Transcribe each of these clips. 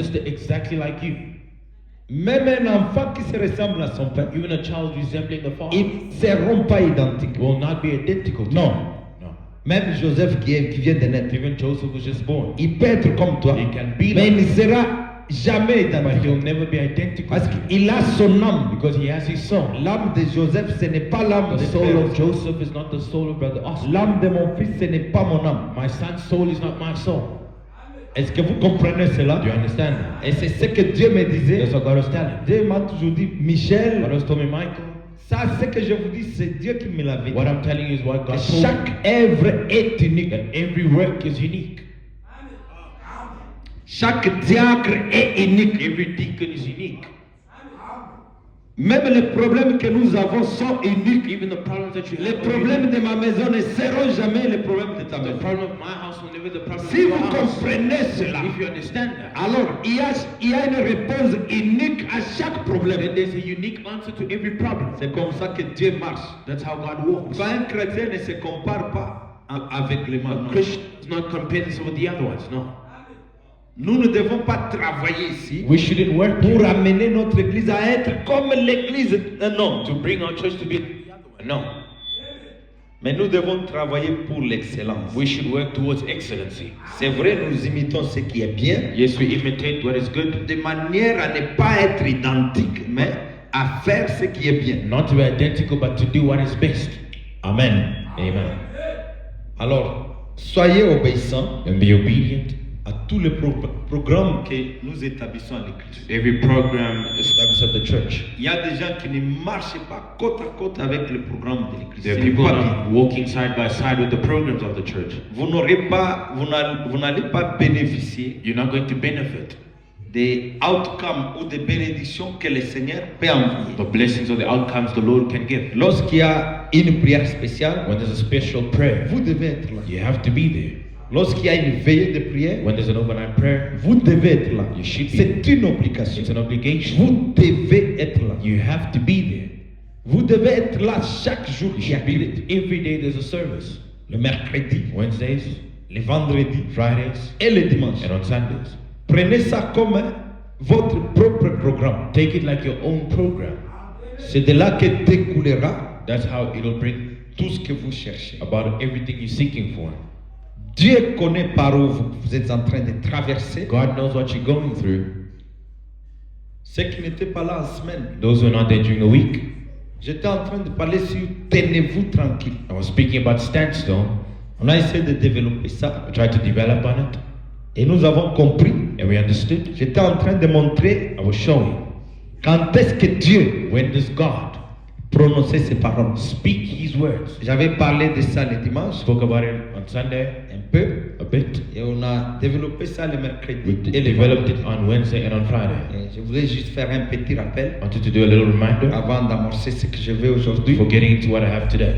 sister exactly like you. Même un enfant qui se ressemble à son père, Even a child resembling the father ils ne seront pas identiques. will not be identical to Non. you. No. Même Joseph qui vient de naître, Even Joseph was just born. il peut être comme toi, He can be mais il like ne sera jamais but identique. he'll never be identical Parce to you. qu'il a son âme. Because he has his soul. L'âme de Joseph, ce n'est pas l'âme The de soul frère. of Joseph is not the soul of brother Oscar. L'âme de mon fils, ce n'est pas mon âme. My son's soul is not my soul. Est-ce que vous comprenez cela? Do you understand that? Et c'est ce que Dieu me disait. That's what God was telling. Dieu m'a toujours dit, Michel, God has told me, Michael, ça ce que je vous dis, c'est Dieu qui me l'avait dit. what I'm telling you is what God told me. Chaque œuvre est unique. That every work is unique. Chaque diacre est unique. Every deacon is unique. Même les problèmes que nous avons sont uniques. Even the problems that you Les have are problèmes unique. de ma maison ne seront jamais les problèmes de ta The maison. problem of my house will never be the problem Si of your vous house. comprenez cela, If you understand that, alors il y a une réponse unique à chaque problème. then there's a unique answer to every problem. C'est comme ça que Dieu marche. That's how God walks. Quand un chrétien ne se compare pas avec les A malades. Christian is not comparing with the other ones, no. Nous ne devons pas travailler ici We shouldn't work pour here amener notre église à être comme l'église d'un homme. to bring our church to be the other one. No. Mais nous devons travailler pour l'excellence. We should work towards excellency. C'est vrai, nous imitons ce qui est bien, Yes, we imitate what is good, de manière à ne pas être identique, mais à faire ce qui est bien. not to be identical, but to do what is best. Amen. Amen. Alors, soyez obéissants And be obedient. à tous les programmes que nous établissons à l'église. Every program established at the church. Il y a des gens qui ne marchent pas côte à côte avec le programme de l'église. There Ce are n'est people pas not bien. walking side by side with the programs of the church. Vous n'allez pas bénéficier You're not going to benefit des outcomes ou des bénédictions que le Seigneur peut envoyer. the blessings or the outcomes the Lord can give. Lorsqu'il y a une prière spéciale, When there's a special prayer, vous devez être là. you have to be there. Lorsqu'il y a une veillée de prière, When there's an overnight prayer, vous devez être là. You should be. C'est une obligation. it's an obligation. Vous devez être là. You have to be there. Vous devez être là chaque jour You qu'il y a should be there. Every day there's a service. le mercredi, Wednesdays, le vendredi Fridays, et le dimanche. and on Sundays. Prenez ça comme votre propre programme. Take it like your own program. C'est de là que découlera That's how it'll bring tout ce que vous cherchez. about everything you're seeking for. Dieu connaît par où vous êtes en train de traverser. God knows what you're going through. Ceux qui n'étaient pas là en semaine, Those who are not there during the week. j'étais en train de parler sur tenez-vous tranquille. I was speaking about standstill. On a essayé de développer ça I tried to develop on it, et nous avons compris. and we understood. J'étais en train de montrer I was showing quand est-ce que Dieu when does God prononçait ses paroles. speak His words. J'avais parlé de ça le dimanche Spoke about it on Sunday un peu a bit. et on a développé ça le mercredi We et le developed vendredi. it on Wednesday and on Friday. Et je voulais juste faire un petit rappel I wanted to do a little reminder avant d'amorcer ce que je vais aujourd'hui. for getting into what I have today.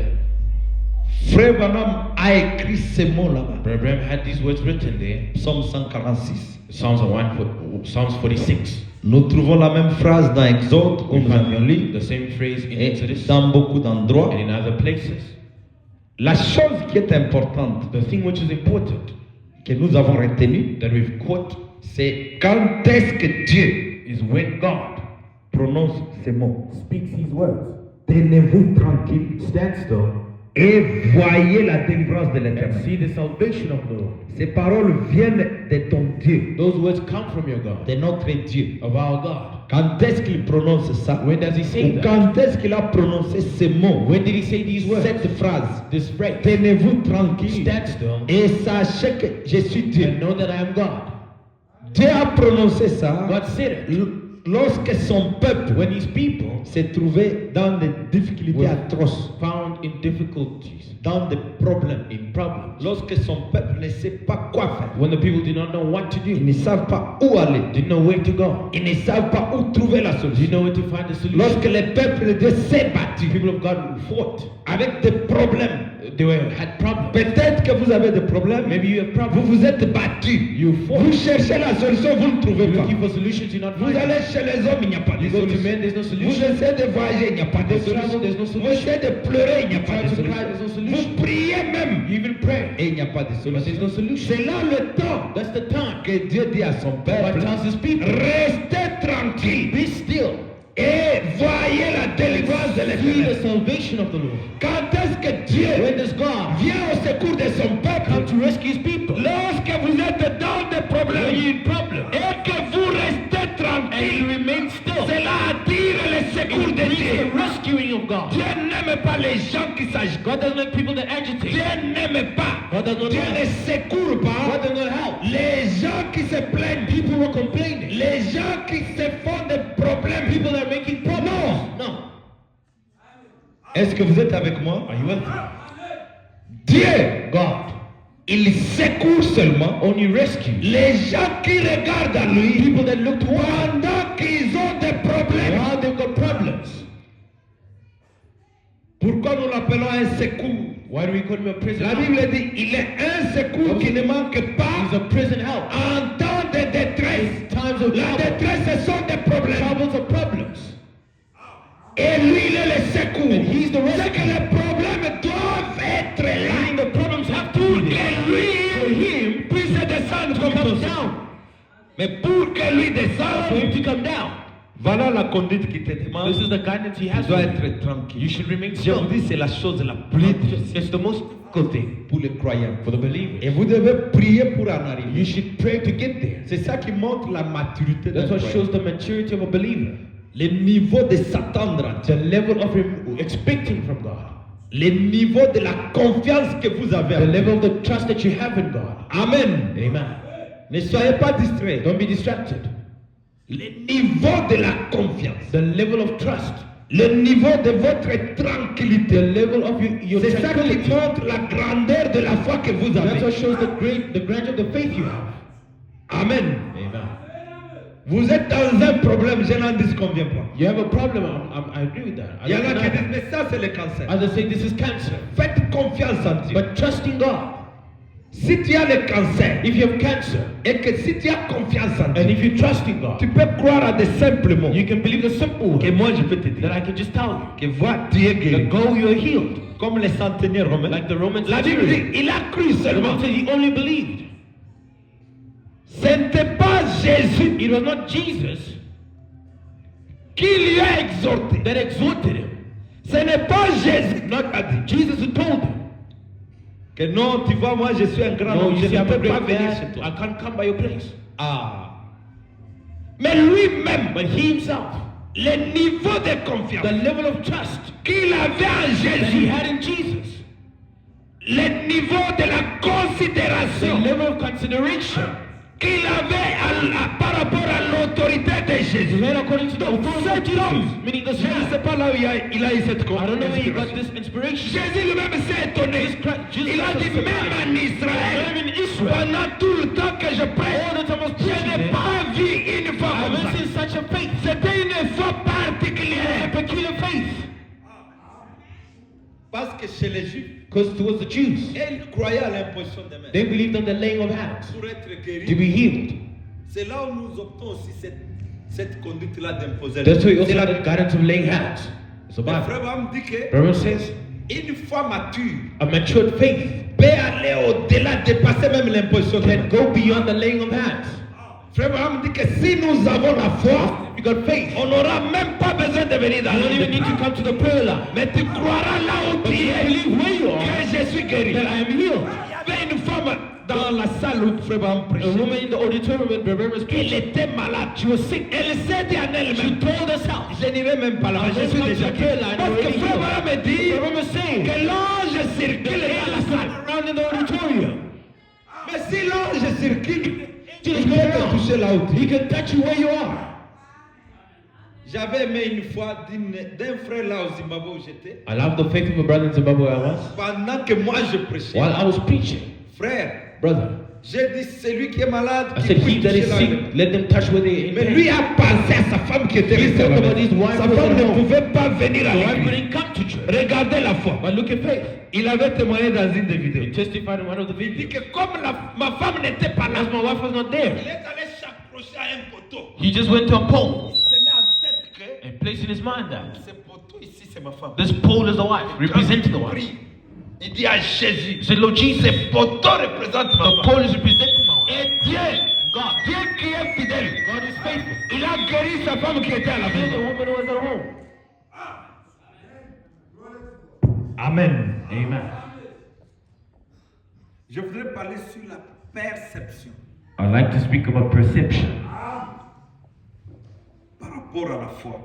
Frère Branham a écrit ces mots là-bas. Brother Bram had these words written there. Psaume 146. Psalms 46. Nous trouvons la même phrase dans Exode où We nous avions find lu the same phrase in et Exodus dans beaucoup d'endroits. and in other places. La chose qui est importante The thing which is important que nous avons retenue, that we've caught c'est quand est-ce que Dieu is when God prononce ces mots. speaks His words. Tenez-vous tranquille Stand still et voyez la délivrance de and l'Éternel. see the salvation of the Lord. Ces paroles viennent de ton Dieu, Those words come from your God, de notre Dieu. of our God. Quand est-ce qu'il prononce ça? When does He say Ou that? quand est-ce qu'il a prononcé ces mots? When did He say these words? Cette phrase. This phrase. Tenez-vous tranquille Stand still et sachez que je suis Dieu. and know that I am God. Dieu a prononcé ça God said it. lorsque son peuple When His people s'est trouvé dans des difficultés were atroces, found in difficulties, dans des problèmes. in problems, Lorsque son peuple ne sait pas quoi faire, when the people did not know what to ils do, ne savent pas où aller, didn't know where to go, ils ne savent pas où trouver la didn't solution. know where to find the solution. Lorsque le peuple de Dieu s'est battu People of God fought avec des problèmes, had problems. Peut-être que vous avez des problèmes. Maybe you have Vous problems. vous êtes battu. You fought. Vous cherchez la solution, vous ne trouvez You're pas. looking for solutions, you're not Vous finding. allez chez les hommes, il n'y a pas de You go to solution. men, there's no Vous solution. essayez de voyager, il n'y a pas de There's travel, solution. there's no Vous solution. essayez de pleurer, il n'y a You pas try de to solution. cry, there's no Vous solution. priez même You even pray, et il n'y a pas de but there's no solution. solution. C'est là le temps That's the time. que Dieu dit à son God peuple, tells his people, restez tranquille be still. et voyez la délivrance de See the l'Éternel. salvation of the Lord. Quand est-ce que Dieu When does God vient au secours de son come peuple? to rescue his people? Lorsque vous êtes dans des When problèmes you're in problem et que vous restez and you tranquille, remain still, cela attire le secours it de brings Dieu. the rescuing of God. Dieu n'aime pas les gens qui s'agitent. God doesn't like people that agitate. Dieu n'aime pas. God does not Dieu ne help. secourt God pas does not help. les gens qui se plaignent. People who are complaining. Les gens qui se font des problèmes. People that are making problems. No. Est-ce que vous êtes avec moi? Are you with me? Dieu, God il secourt seulement only rescues les gens qui regardent à lui people that look toward him pendant qu'ils ont des problèmes. while they've got problems. Pourquoi nous l'appelons un secours? Why do we call him a prison La help? Bible dit il est un secours qui ne manque He's pas a prison help. en temps de détresse. In times of La trouble, détresse, ce sont des problèmes. troubles are problems. Et lui, il est le secours. And he's the C'est rescue. que les problèmes doivent être là Meaning the problems have to pour be que there. For lui him puisse descendre to comme come ça. down. Mais pour que lui For him descende, to come down. voilà la conduite qui te This demande. is the guidance he Tu has dois for you. être tranquille. You should remain Je still. vous dis, c'est la chose la plus difficile It's the most difficult thing pour les croyants. for the believer. Et vous devez prier pour en You arriver. should pray to get there. C'est ça qui montre la maturité d'un That's what croyant. shows the maturity of a believer. Le niveau de s'attendre à Dieu. The level of expecting from God. Le niveau de la confiance que vous avez. The en Dieu. level of the trust that you have in God. Amen. Amen. Ne soyez pas distraits. Don't be distracted. Le niveau de la confiance. The level of trust. Le niveau de votre The tranquillité. level of your C'est ça qui tranquility. montre la grandeur de la foi que vous That's what avez. shows the grandeur of the faith you have. Amen. Amen. Vous êtes dans un problème, je n'en disconviens pas. You have a problem. I agree with that. Il y en a qui disent, As mais ça c'est le cancer. I say, this is cancer. Faites confiance en Dieu. But trusting God. Si tu as le cancer If you have cancer et que si tu as confiance en and Dieu, if you trust in God, tu peux croire à des simples mots you can believe the simple que word moi je peux te that dire. I can just tell you. Que vois, tu es That guéri. go, you're healed. Comme les centenaires romains. Like the Romans. La Bible dit, il a cru The seulement. Bible said he only believed. Ce n'était pas Jésus It was not Jesus qui lui a exhorté. that exhorted him. Ce n'est pas Jésus Not Jesus who told him. que non, tu vois, moi je suis un grand No, homme, you je see, ne I'm a peux pas great venir chez man. toi. I can't come by your place. Ah. Mais lui-même, But he himself, le niveau de confiance the level of trust qu'il avait en that he Jésus, had in Jesus, le niveau de la the considération level of consideration qu'il avait par rapport à l'autorité de Jésus. he had according to the authority of Jesus, meaning the Je ne sais Son. pas là où il a eu cette I don't know where he got inspiration. this inspiration. Jésus lui-même s'est étonné. Jesus Il a was dit surprised. même en Israël, Even in Israel, pendant tout le temps que je all prêche, the time I was je preaching n'ai there, pas vu une fois I comme haven't ça. seen such a faith. C'était une foi A particulière. peculiar faith. Parce que chez les Juifs, Because towards the Jews, ils croyaient à l'imposition des mains they believed on the laying of hands pour être to guéris. be healed. C'est là où nous optons aussi cette conduite-là d'imposer. That's why you also C'est have la the guidance of laying hands. It's the Le Bible. frère Abraham dit que Bible says une foi mature a matured faith peut aller au-delà, dépasser même l'imposition des can mains. go beyond the laying of hands. Frère Abraham dit que si nous avons la foi, If you got faith, on n'aura même pas besoin de venir dans you don't le even need to come to the prayer line. Mais tu croiras là où But tu you es believe where you are que je suis guéri. that I am healed. Il y avait une femme dans la salle où Frère Abraham A prêchait. woman in the auditorium when Reverend was Elle preaching, était malade. she was sick. Elle s'est dit en She elle-même. told us how. Je n'irai même pas là-bas, je suis déjà guéri. Parce que Frère Abraham me dit Reverend was saying, que l'ange circule dans la salle. around in the auditorium. Mais si l'ange circule, il Just peut go te around. toucher là où tu He es. can touch you where you are. J'avais aimé une fois d'un frère là au Zimbabwe où j'étais. I love the faith of a brother in Zimbabwe I was. Pendant que moi je prêchais, While I was preaching, frère, brother, J'ai dit celui qui est malade, I qui said, puisse he that toucher is la sick, main. let them touch where they Mais lui a pensé à sa femme qui était He restée à la thought about his maison. wife Sa who was femme at ne home. pouvait pas venir à The wife l'église. couldn't come to church. Regardez la foi. But look at faith. Il avait témoigné dans une des He vidéos. testified in one of the Il dit videos. que comme ma femme n'était pas là, As my wife was not il there, est allé s'accrocher à un poteau. he just went to a pole Il se met en tête que and placed in his mind that ce poteau ici, c'est ma femme. this pole is the wife, representing the Quand il wife. prie, il dit à Jésus, He said, Lord Jesus, ce poteau représente ma the femme. pole is representing my wife. Et Dieu, God, Dieu qui est fidèle, God is faithful. il a guéri sa femme qui était à la He's the maison. woman who was at home. Amen. Amen. Je voudrais parler sur la perception I'd like to speak about perception par rapport à la foi.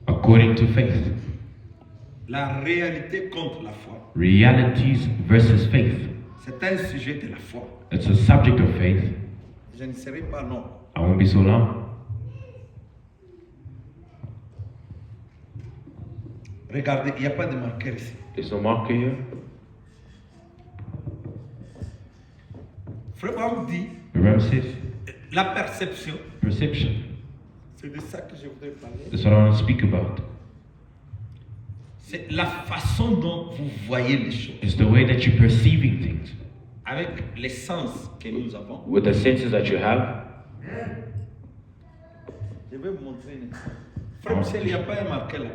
according to faith. La réalité contre la foi. Realities versus faith. C'est un sujet de la foi. It's a subject of faith. Je ne serai pas long. I won't be so long. Regardez, il n'y a pas de marqueur ici. There's no marker here. Frère Abraham dit, Remember, says la perception, perception. c'est de ça que je voudrais parler. That's what I want to speak about. C'est la façon dont vous voyez les choses. It's the way that you're perceiving things. Avec les sens que nous avons. With the senses that you have. Je vais vous montrer une exemple. Frère Michel, il n'y a pas un marqueur là.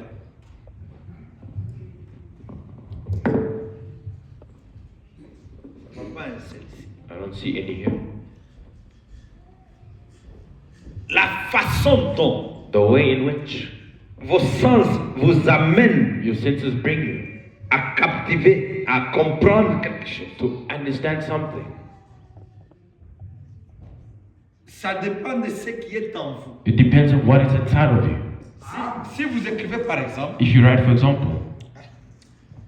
Je ne vois pas un seul ici. I don't see any here. La façon dont The way in which vos sens vous amènent your senses bring you à captiver, à comprendre quelque chose. to understand something. Ça dépend de ce qui est en vous. It depends on what is inside of you. Si vous écrivez par exemple, If you write, for example,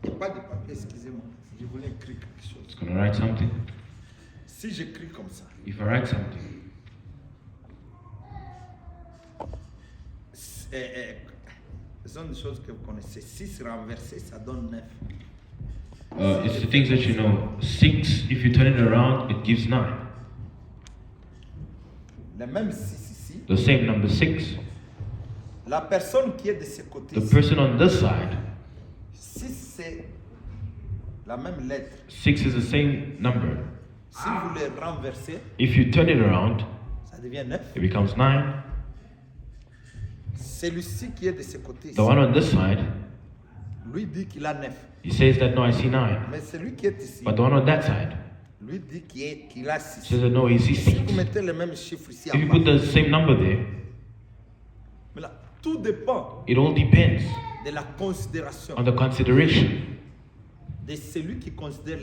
il n'y a pas de papier, excusez-moi, je voulais écrire quelque chose. it's going to write something. Si j'écris comme ça, If I write something, ce sont des choses que vous connaissez. 6 renversé, ça donne 9. it's the things that you know. 6, if you turn it around, it gives 9. Le même 6 ici, The same number 6. la personne qui est de ce côté, The person on this side, 6 c'est la même lettre. 6 is the same number. Si vous le renversez, If you turn it around, ça devient 9. it becomes 9. Celui-ci qui est de ce côté, The one on this side, lui dit qu'il a 9. he says that no, I see 9. Mais celui qui est ici, But the one on that side lui dit qu'il a 6. says that no, he sees Si 6. vous mettez le même chiffre ici If en you bas, put the same number there, mais là, tout dépend it all depends de la considération on the consideration de celui qui considère.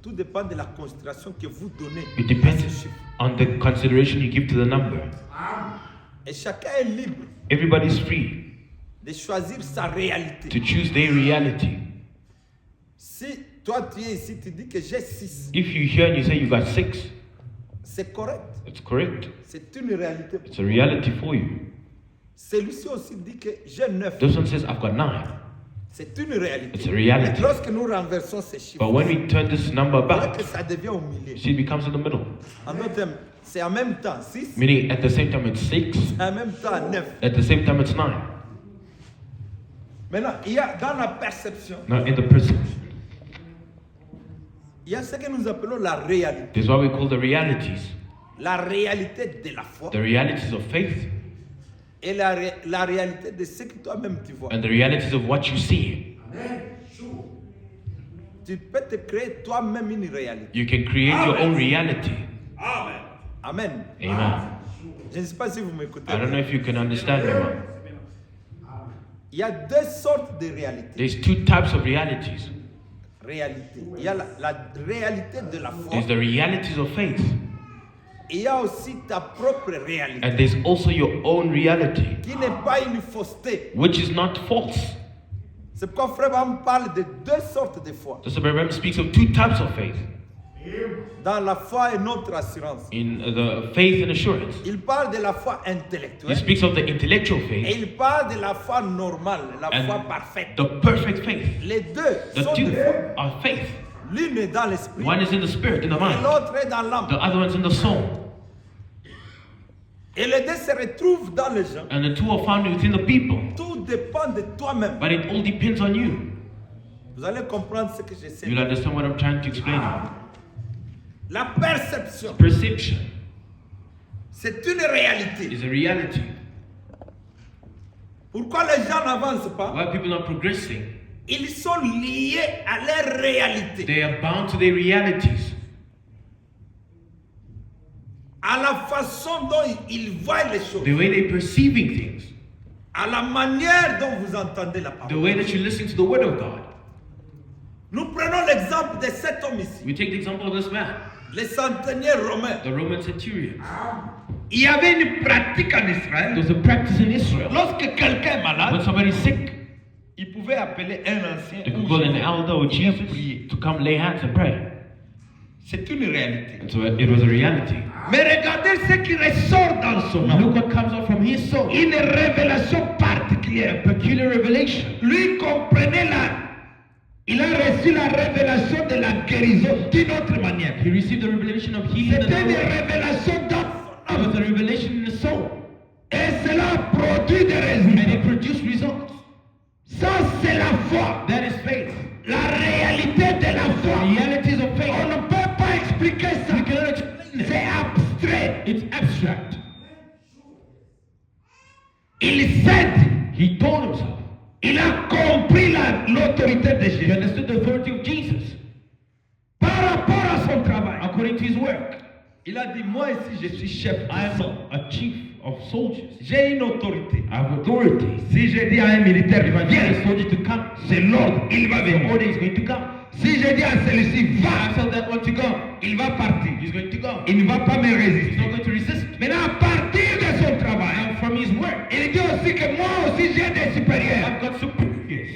Tout dépend de la considération que vous donnez It à depends ce chiffre. on the consideration you give to the number. Et chacun est libre Everybody's free de choisir sa réalité. to choose their reality. Si toi tu es ici, tu dis que j'ai 6, If you hear and you say you got 6, c'est correct. it's correct. C'est une réalité. It's a reality for you. Celui-ci aussi dit que j'ai 9. This one says I've got 9. C'est une réalité. It's a reality. Mais lorsque nous renversons ces chiffres, But when we turn this number vous voyez back, que ça devient au milieu. see, it becomes in the middle. En d'autres termes, c'est en même temps 6, Meaning at the same time it's 6, en même temps 9. at the same time it's 9. Maintenant, il y a dans la perception, Now in the perception, il y a ce que nous appelons la réalité. this is what we call the realities. La réalité de la foi The realities of faith et la réalité de ce que toi-même tu vois. and the realities of what you see. Tu peux te créer toi-même une réalité. You can create your own reality. Amen. Amen. Je ne sais pas si vous m'écoutez. I don't know if you can understand me. man. Il y a deux sortes de réalités. There's 2 types of realities. Il y a la réalité de la foi. There's the realities of faith, Et il y a aussi ta propre réalité. and there's also your own reality, Qui n'est pas une fausseté. which is not false. C'est pourquoi Frère Abraham parle de deux sortes de foi. The Bible speaks of 2 types of faith. Dans la foi et notre assurance. In the faith and assurance, Il parle de la foi he intellectuelle. speaks of the intellectual Et faith il parle de la foi normale, la foi and parfaite. the perfect faith. Les deux The sont 2 des foi. are faith. L'une est dans l'esprit One is in the spirit, in the et mind. l'autre est dans l'âme. The other one's in the soul. Et les deux se retrouvent dans les gens. And the two are found within the people. Tout dépend de toi-même. But it all depends on you. Vous allez comprendre ce que j'essaie de You'll dire. understand what I'm trying to explain to you. La perception, Perception c'est une réalité. is a reality. Pourquoi les gens n'avancent pas? Why people are progressing, Ils sont liés à leur réalité, they are bound to their realities, à la façon dont ils voient les choses, the way they're perceiving things, à la manière dont vous entendez la the parole. way that you listen to the word of God. Nous prenons l'exemple de cet homme ici, We take the example of this man, le centenier romain. the Roman centurion. Il y avait une pratique en Israël. There was a practice in Israel. Lorsque quelqu'un est When malade, somebody's sick, il pouvait appeler un ancien. they ou could call an jeune. elder or Jesus to come lay hands and pray. C'est une réalité. And so it was a reality. Mais regardez ce qui ressort dans son Look âme. what comes out from his soul. Une révélation particulière. Peculiar revelation. Lui comprenait il a reçu la révélation de la guérison d'une autre manière. He received the revelation of healing. C'était une It révélation dans son was âme. a revelation in the soul. Et cela produit des And résultats. it produced results. Ça, c'est la foi. That is faith. La réalité de la foi. Realities of faith. On ne peut pas expliquer ça. You cannot explain it. C'est abstrait. It's abstract. Il cède. He told himself. Il a compris l'autorité de He Jésus. understood the authority of Jesus Par rapport à son travail. according to his work. Il a dit, moi ici, je suis chef. I am a chief of soldiers. J'ai une autorité. I have authority. Si je dis à un militaire, If I tell a viens, soldier to come, c'est l'ordre, il va the venir. order is going to come. Si je dis à celui-ci, If I va, tell that one to go, il va partir. he's going to go. Il ne va pas me He's résister. not going to resist. Maintenant, à partir de son travail, And from his work, il dit aussi que moi aussi j'ai des supérieurs. I've got superiors.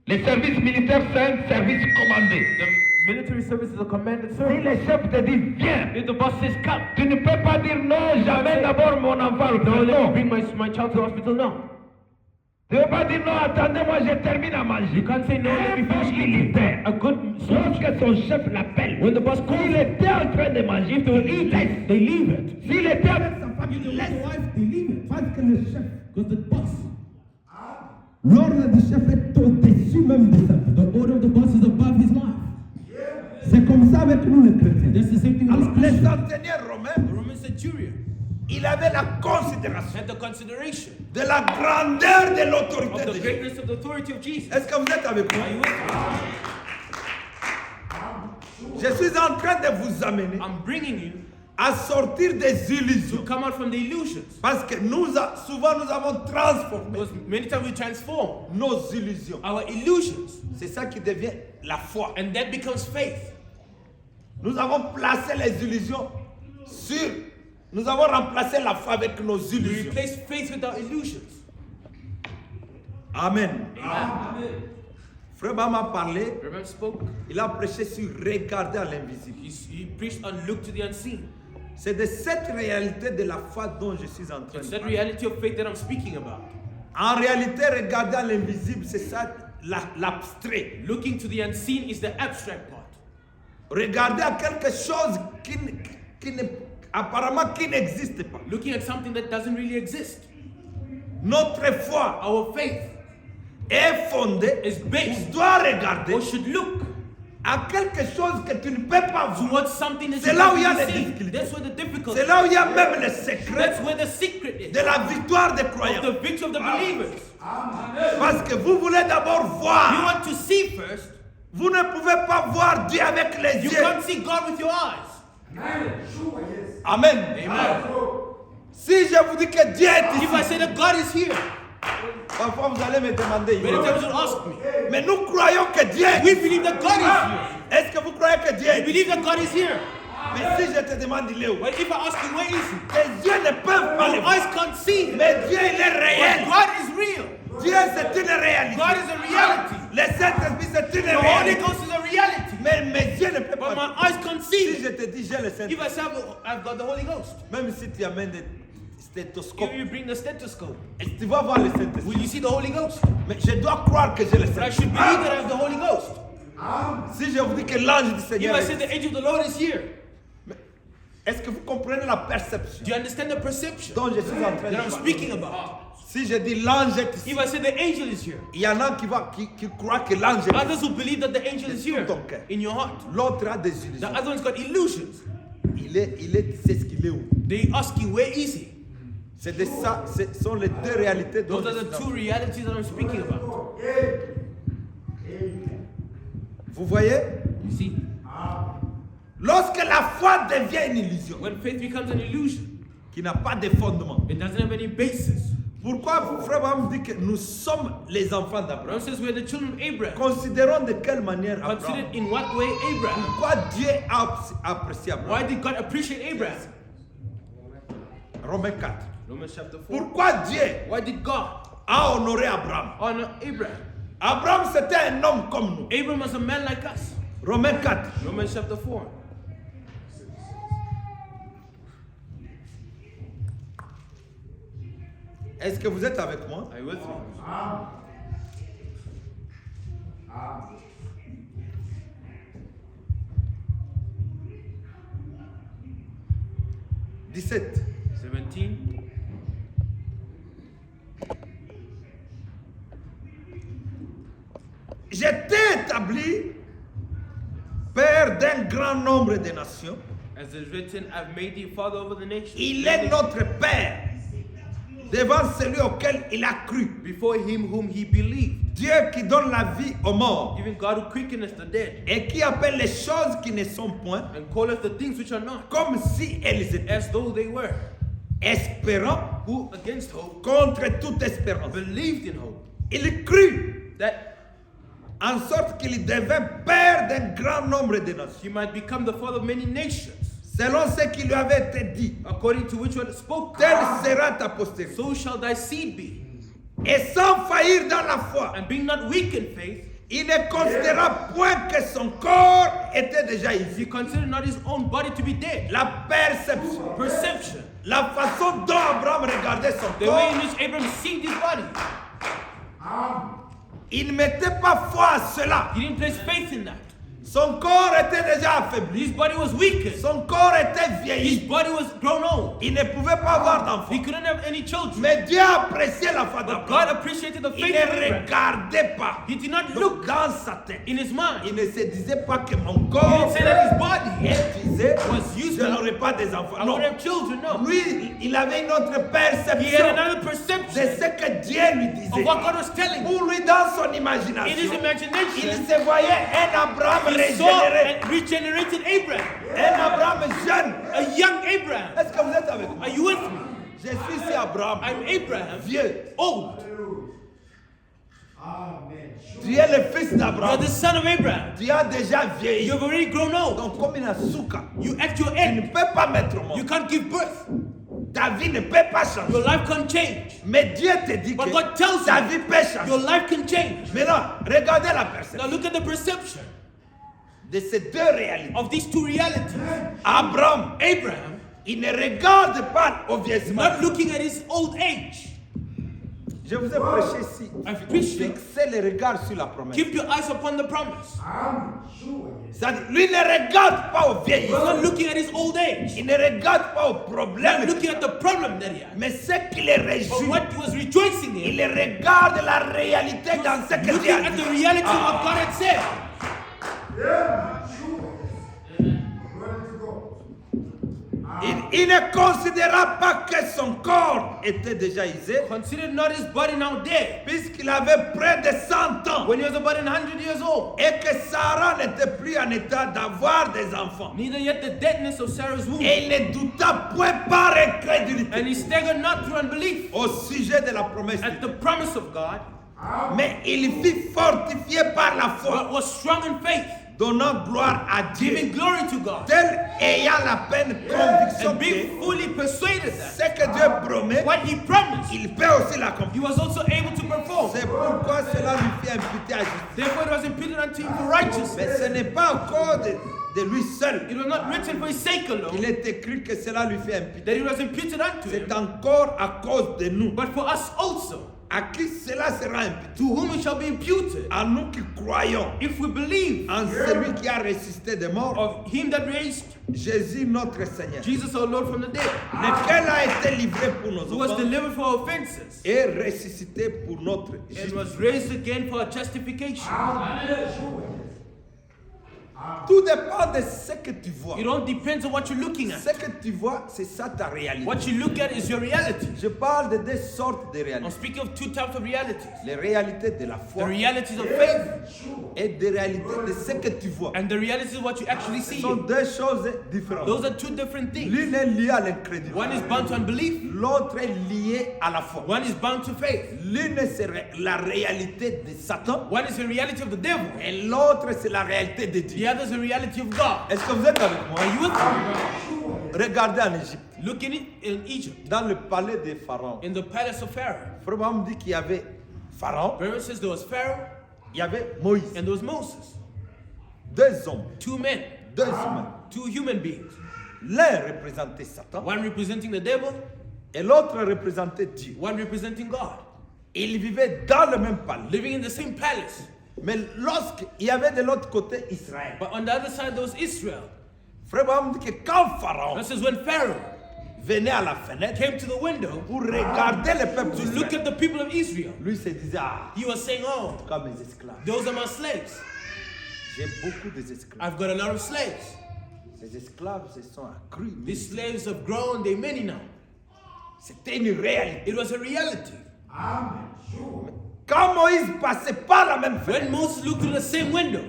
Le service militaire, c'est un service commandé. The military service is a commanded Si service. le chef te dit, viens, If the boss says come, tu ne peux pas dire non, j'amène d'abord mon enfant au no, let me non. bring my child to the hospital. No. Tu ne peux pas dire non, attendez-moi, je termine à manger. You can't say no, let me finish eating. militaire. A good soldier, Lorsque son chef l'appelle, when the boss calls s'il him, était en train de manger, if they will il eat laisse. it, they leave it. S'il était avec sa femme, il laisse. Parce que le chef, because the boss, l'ordre du chef est au-dessus même de ça. The order of the boss is above his life. C'est comme ça avec nous les chrétiens. That's the same thing with Alors, us le Christians. centenier romain, The Roman centurion il avait la considération had the consideration de la grandeur de of l'autorité de the Jésus. greatness of the authority of Jesus. Est-ce que vous êtes avec moi? Are you with me? Je suis en train de vous amener I'm bringing you à sortir des to illusions. come out from the illusions. Parce que souvent nous avons transformé Because many times we transform nos illusions. our illusions, C'est ça qui devient la foi. and that becomes faith. Nous avons placé les illusions sur. Nous avons remplacé la foi avec nos We illusions. replace faith with our illusions. Amen. Amen. Frère Bam a parlé, Remember spoke? il a prêché sur regarder à l'invisible. He preached on look to the unseen. C'est de cette réalité de la foi dont je suis en train It's de that parler. reality of faith that I'm speaking about. En réalité, regarder à l'invisible, c'est ça l'abstrait. Looking to the unseen is the abstract part. Regarder à quelque chose apparemment qui n'existe pas. Looking at something that doesn't really exist. Notre foi Our faith est fondée, is based on doit regarder or should look à quelque chose que tu ne peux pas voir. towards something that C'est you là où il y a can't les see. difficultés. That's where the difficulty C'est là où il y a même le secret That's where the secret is de la victoire des of croyants. the victory of the believers. Parce que vous voulez d'abord You voir. want to see first. Vous ne pouvez pas voir Dieu avec les You yeux. can't see God with your eyes. Amen. Amen. Si je vous dis que Dieu est If I ici, say that God is here, parfois vous allez me demander. many times you'll ask me. Mais nous croyons que Dieu est We ici. believe that God is here. Est-ce que vous croyez que Dieu We est ici? believe that God is here. Mais si je te demande, il est où? But if I ask you, where is he? Tes yeux ne peuvent pas le Your voir. eyes can't see him. Mais Dieu, il est But réel. God is real. Dieu, c'est une réalité. God is a reality. Le Saint-Esprit, c'est une The Holy réalité. Ghost is a reality. Mais mes yeux ne peuvent But pas. my eyes can't see Si him. je te dis, j'ai le If Saint-Esprit, I say I've got the Holy Ghost, même si tu amènes des stéthoscopes, if you bring the stethoscope, tu vas voir le Saint-Esprit. will you see the Holy Ghost? Mais je dois croire que j'ai le But I Saint-Esprit. should believe that I have the Holy Ghost. Si je vous dis que l'ange du If Seigneur I est say ici, the angel of the Lord is here, est-ce que vous comprenez la perception do you understand the perception dont je suis en train de that I'm parler? speaking about? Si je dis l'ange est ici, If I say the angel is here, il y en a qui croient que l'ange est ici. others will believe that the angel is here Ton cœur. in your heart. L'autre a des The illusions. other one's got illusions. C'est ce qu'il est où? They ask you, where is he? C'est de ça, ce sont les deux réalités dont Those je are the suis two en- realities that I'm speaking about. Vous voyez? You see, Lorsque la foi devient une illusion when faith becomes an illusion, qui n'a pas de fondement. it doesn't have any basis. Pourquoi Frère Abraham dit que nous sommes les enfants d'Abraham? Abraham says we're the children of Abraham. Considérons de quelle manière Abraham. Considered in what way Abraham? Pourquoi Dieu a apprécié Abraham? Why did God appreciate Abraham? Romains 4. Romans chapter 4. Pourquoi Dieu Why did God a honoré Abraham? honor Abraham? Abraham c'était un homme comme nous. Abraham was a man like us. Romains 4. Romans chapter 4. Est-ce que vous êtes avec moi? Are you with me? 17. 17. J'étais établi père d'un grand nombre de nations. As it is written, I've made thee father over the nations. Il est notre père devant celui auquel il a cru. Before him whom he believed. Dieu qui donne la vie aux morts Even God who quickeneth the dead. et qui appelle les choses qui ne sont point And calleth the things which are not. comme si elles étaient, As though they were. espérant Who against hope contre toute espérance. believed in hope. Il crut That en sorte qu'il devint père d'un grand nombre de nations, he might become the father of many nations. selon ce qui lui avait été dit. According to which was spoken. Telle sera ta postérité. So shall thy seed be. Et sans faillir dans la foi, And being not weak in faith, il ne considéra point que son corps était déjà he ici. considered not his own body to be dead. La perception, Perception. la façon dont Abraham regardait son The way in corps, which Abraham seed his body. il ne mettait pas foi à cela. He didn't place faith in that. Son corps était déjà affaibli. His body was weakened. Son corps était His vieilli. body was grown old. Il ne pouvait pas avoir He d'enfant. couldn't have any children. Mais Dieu appréciait la foi But God d'Abraham. appreciated the Il faith ne of Abraham. regardait pas. He did not Donc, look dans sa tête. in his mind. Il ne se disait pas que mon He corps didn't say that his body est usé. was used Je up. n'aurai pas des enfants. I Non. won't have children. No. Lui, il avait une autre He had perception another de perception ce que Dieu lui of disait. what God was telling him. Pour lui, dans son In his imagination, il imagination, se voyait un Abraham he saw régénéré, a regenerated Abraham. un Abraham jeune. A young Abraham. Est-ce que vous êtes avec moi? Are you with me? Je suis ici Abraham, I'm Abraham, vieux. old. Tu es le fils You're d'Abraham. the son of Abraham. Tu as déjà vieilli. You've already grown old. Donc, comme une souka, You at your tu ne end. peux pas mettre au You monde. can't give birth. Ta vie ne peut pas changer. Your life can't change. Mais Dieu te dit But que God tells ta you vie peut changer. your life can change. Maintenant, regardez la Now perception look at the perception de ces deux réalités. of these two realities. Abraham, Abraham, il ne regarde pas au vieillissement. not looking at his old age. Je vous ai prêché ici. I've preached you. Fixez le regard sur la promesse. Keep your eyes upon the promise. C'est-à-dire, lui ne regarde pas au He's vieillissement. not looking at his old age. Il ne regarde pas au Not problème. looking at the problem that he had. Mais ce qui le But réjouit, what he was rejoicing il in, regarde la réalité dans ce que looking Dieu a at the dit. reality of what God had said. Il ne considéra pas que son corps était déjà usé, Considered not his body now dead, puisqu'il avait près de 100 ans, when he was about 100 years old. et que Sarah n'était plus en état d'avoir des enfants. Neither yet the deadness of Sarah's womb. Et il ne douta point par incrédulité And he staggered not through unbelief au sujet de la promesse de at Dieu. the promise of God, Mais il fut fortifié par la foi, but was strong in faith, donnant gloire à Dieu, giving glory to God, tel ayant la pleine conviction and being que fully persuaded ce that que Dieu promet, what he promised, il peut aussi l'accomplir. he was also able to perform. C'est pourquoi cela lui fait imputer à justice. Therefore it was imputed unto him for righteousness. Mais ce n'est pas encore de lui seul It was not written for his sake qu'il alone, est écrit que cela lui fait imputer. that it was imputed unto C'est him, encore à cause de nous. but for us also. À qui cela sera imputé? to whom it shall be imputed. À nous qui croyons If we believe en celui qui a ressuscité des morts, of him that raised Jésus notre Seigneur, Jesus our Lord from the dead, lequel a été livré pour nos who was offenses delivered for our offenses, et ressuscité pour notre and justice. was raised again for our justification. Tout dépend de ce que tu vois. It all depends on what you're looking Ce at. que tu vois, c'est ça ta réalité. What you look at is your reality. Je parle de deux sortes de I'm réalités. speaking of two types of realities. Les réalités de la The foi realities of faith et des réalités de ce que tu vois. and the realities of what you actually Ce see. sont deux choses différentes. Those are two different things. L'une est liée à l'incrédulité. One is bound to unbelief, L'autre est liée à la foi. one is bound to faith. L'une c'est la réalité de Satan One is the reality of the devil, et l'autre c'est la réalité de the Dieu. other is the reality of God. Est-ce que vous êtes avec moi? Are you with me? Regardez en Égypte, Look in it in Egypt, dans le palais de Pharaon. in the palace of Pharaoh. Frère Branham dit qu'il y avait Pharaon, Remember it says there was Pharaoh il y avait Moïse. and there was Moses. Deux hommes, Two men, deux humains. two human beings. L'un représentait Satan One representing the devil, et l'autre représentait Dieu. one representing God. Ils vivaient dans le même palais. Living in the same palace. Mais lorsqu'il y avait de l'autre côté Israël, But on the other side there was Israel. Frère Branham dit que quand Pharaon That says when Pharaoh venait à la fenêtre came to the window pour regarder le peuple to look d'Israël, at the people of Israel, lui se disait, ah, he was saying, oh, comme mes esclaves. those are my slaves. J'ai beaucoup d'esclaves. I've got a lot of slaves. Ces esclaves se sont accrus. These slaves have grown, they're many now. C'était une réalité. It was a reality. Quand Moïse passait par la même fenêtre, When Moses looked through the same window,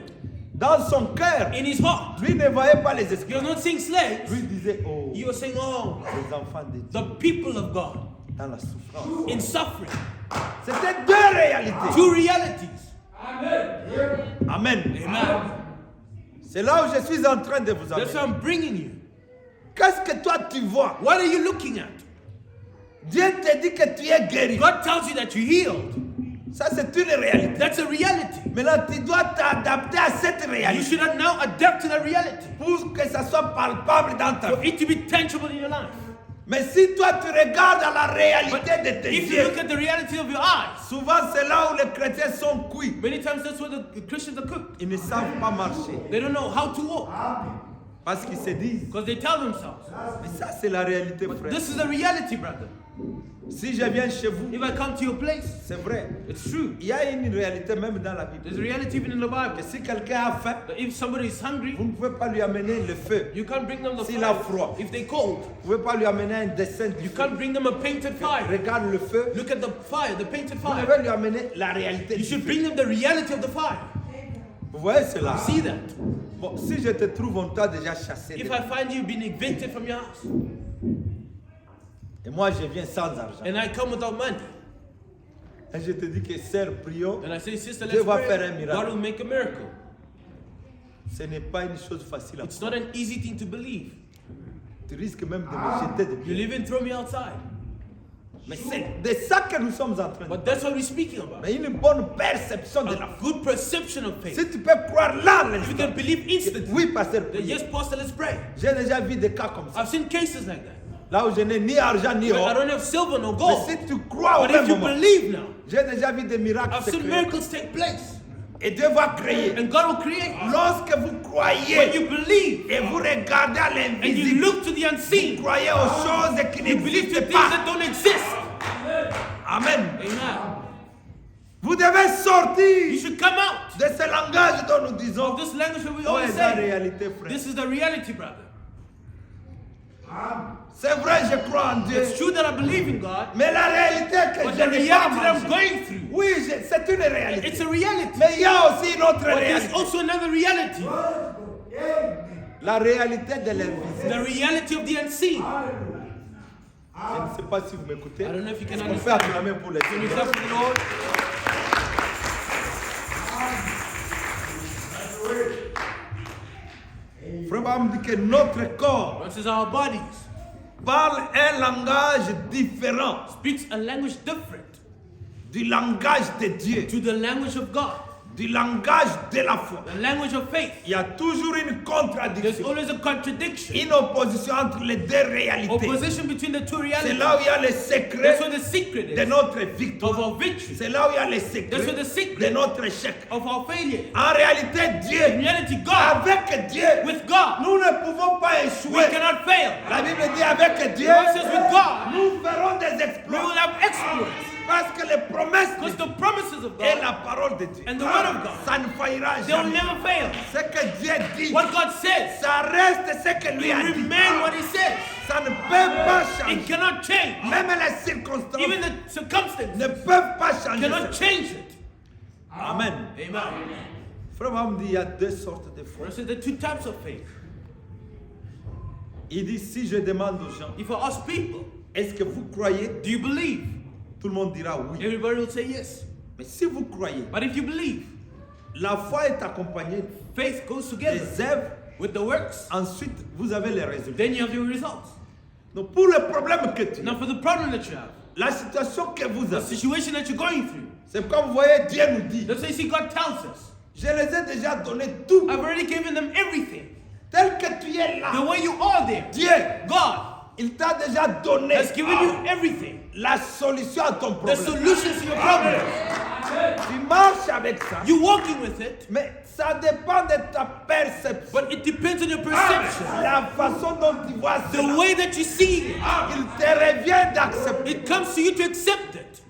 dans son cœur, in his heart, lui ne voyait pas les he was esclaves. not seeing slaves. Lui disait, oh, He was saying, oh, les enfants de Dieu the people of God dans la souffrance. in suffering. C'était deux réalités. Two realities. Amen. Amen. C'est là où je suis en train de vous That's what amener. I'm bringing you. Qu'est-ce que toi tu vois? What are you looking at? Dieu te dit que tu es guéri. God tells you that you're healed. Ça, c'est une réalité. That's a reality. Maintenant, tu dois t'adapter à cette You réalité should now adapt to that reality pour que ça soit palpable dans ta for vie. it to be tangible in your life. Mais si toi, tu regardes à la But réalité de tes if you yeux, look at the reality of your eyes, souvent c'est là où les chrétiens sont cuits. many times that's where the Christians are cooked. Ils ne savent pas marcher They don't know how to walk parce qu'ils se disent, because they tell themselves. mais ça c'est la réalité, frère. This is the reality, brother. Si je viens chez vous, If I come to your place, c'est vrai. it's true. Il y a une réalité même dans la Bible. There's a reality even in the Bible. Que si quelqu'un a faim, That if somebody is hungry, vous ne pouvez pas lui amener le feu. you can't bring them the S'il a fire. froid. If they're cold, Vous ne pouvez pas lui amener un dessin du you feu. can't bring them a painted fire. Regarde le feu. Look at the fire, the painted Vous fire. devez lui amener la réalité You du should feu. bring them the reality of the fire. Vous voyez cela? See that? Bon, si je te trouve, on t'a déjà chassé. If I find you being evicted from your house, Et moi, je viens sans argent. and I come without money, Et je te dis que sœur, prions. and I say, sister, Dieu let's va faire un pray, miracle. God will make a miracle. Ce n'est pas une chose facile à It's faire. not an easy thing to believe. Tu risques même de me jeter de You'll pied. even throw me outside. Mais c'est de ça que nous sommes en train de But that's what we're speaking about. Mais une bonne perception de la A foi. good perception of faith. Si tu peux croire là, If you can believe instantly, oui, pasteur, then yes, pastor, let's pray. j'ai déjà vu des cas comme ça. I've seen cases like that. Là où je n'ai ni argent ni Where I or. don't have silver nor Mais gold. si tu crois au But même if you moment, believe now, j'ai déjà vu des miracles I've se seen créer. miracles take place. Et Dieu va créer. And God will create. Lorsque vous When croyez you believe et vous regardez à and you l'invisible, look to the vous unseen, croyez aux choses qui you believe to n'existent things pas. that don't exist. Amen. Amen. Vous devez You sortir should come out de ce langage dont nous disons. of this language that we Ouais, always la say. réalité, frère. This is the reality, brother. C'est vrai, je crois en Dieu. It's true that I believe in God, Mais la réalité que but je the n'ai pas reality that I'm mangée. going through, Oui, c'est une réalité. it's a reality. Mais il y a aussi une autre But there's réalité. also another reality. La réalité de l'invisible. The reality of the unseen. Je ne sais pas si vous m'écoutez. I don't know if you can On fait understand. acclamer pour les Can you Seigneurs. clap for the Lord? Frère Abraham dit que notre corps God says our bodies parle un langage différent speaks a language different du langage de Dieu. to the language of God. du langage de la foi. the language of faith. Il y a toujours une There's contradiction, always a contradiction, une opposition entre les deux réalités. opposition between the two C'est realities. là où il y a le That's secret where the secret de is notre of victoire. our victory, C'est là où il y a le That's secret where the de secret notre échec. of our failure. En réalité, In Dieu, reality, God, avec Dieu, with God, nous ne pouvons pas we échouer. cannot fail. La Bible dit avec Dieu, The Bible says with God, nous ferons des we exploits. will have exploits. Parce que les promesses Because de Dieu the promises of et God, la parole de Dieu, And the word of God, ça ne faillira they will jamais. never fail. Ce que Dieu dit, What God says, ça reste ce que lui will a dit. remain what He says. Ça ne peut pas changer. It cannot change. Même les circonstances Even the circumstances ne peuvent pas changer. cannot change it. Amen. Amen. Frère Abraham dit il y a deux sortes de foi. So there are two types of faith. Il dit si je demande aux gens, If I ask people, est-ce que vous croyez? do you believe? Tout le monde dira oui. Everybody will say yes. Mais si vous croyez, But if you believe, la foi est accompagnée faith goes together des œuvres. with the works. Ensuite, vous avez les résultats. Then you have your results. Donc pour le problème que tu as, Now for the problem that you have, la situation que vous the avez, situation that you're going through, c'est comme vous voyez, Dieu nous dit, that's why you see God tells us, je les ai déjà donné tout. I've already given them everything. Tel que tu es The là, way you are there, Dieu, God il t'a déjà donné has given you everything. la solution à ton The problème. solutions to your problem. Tu marches avec ça, You're walking with it, mais ça dépend de ta perception. but it depends on your perception. La façon dont tu vois The cela, way that you see it, il te revient d'accepter. it comes to you to accept it.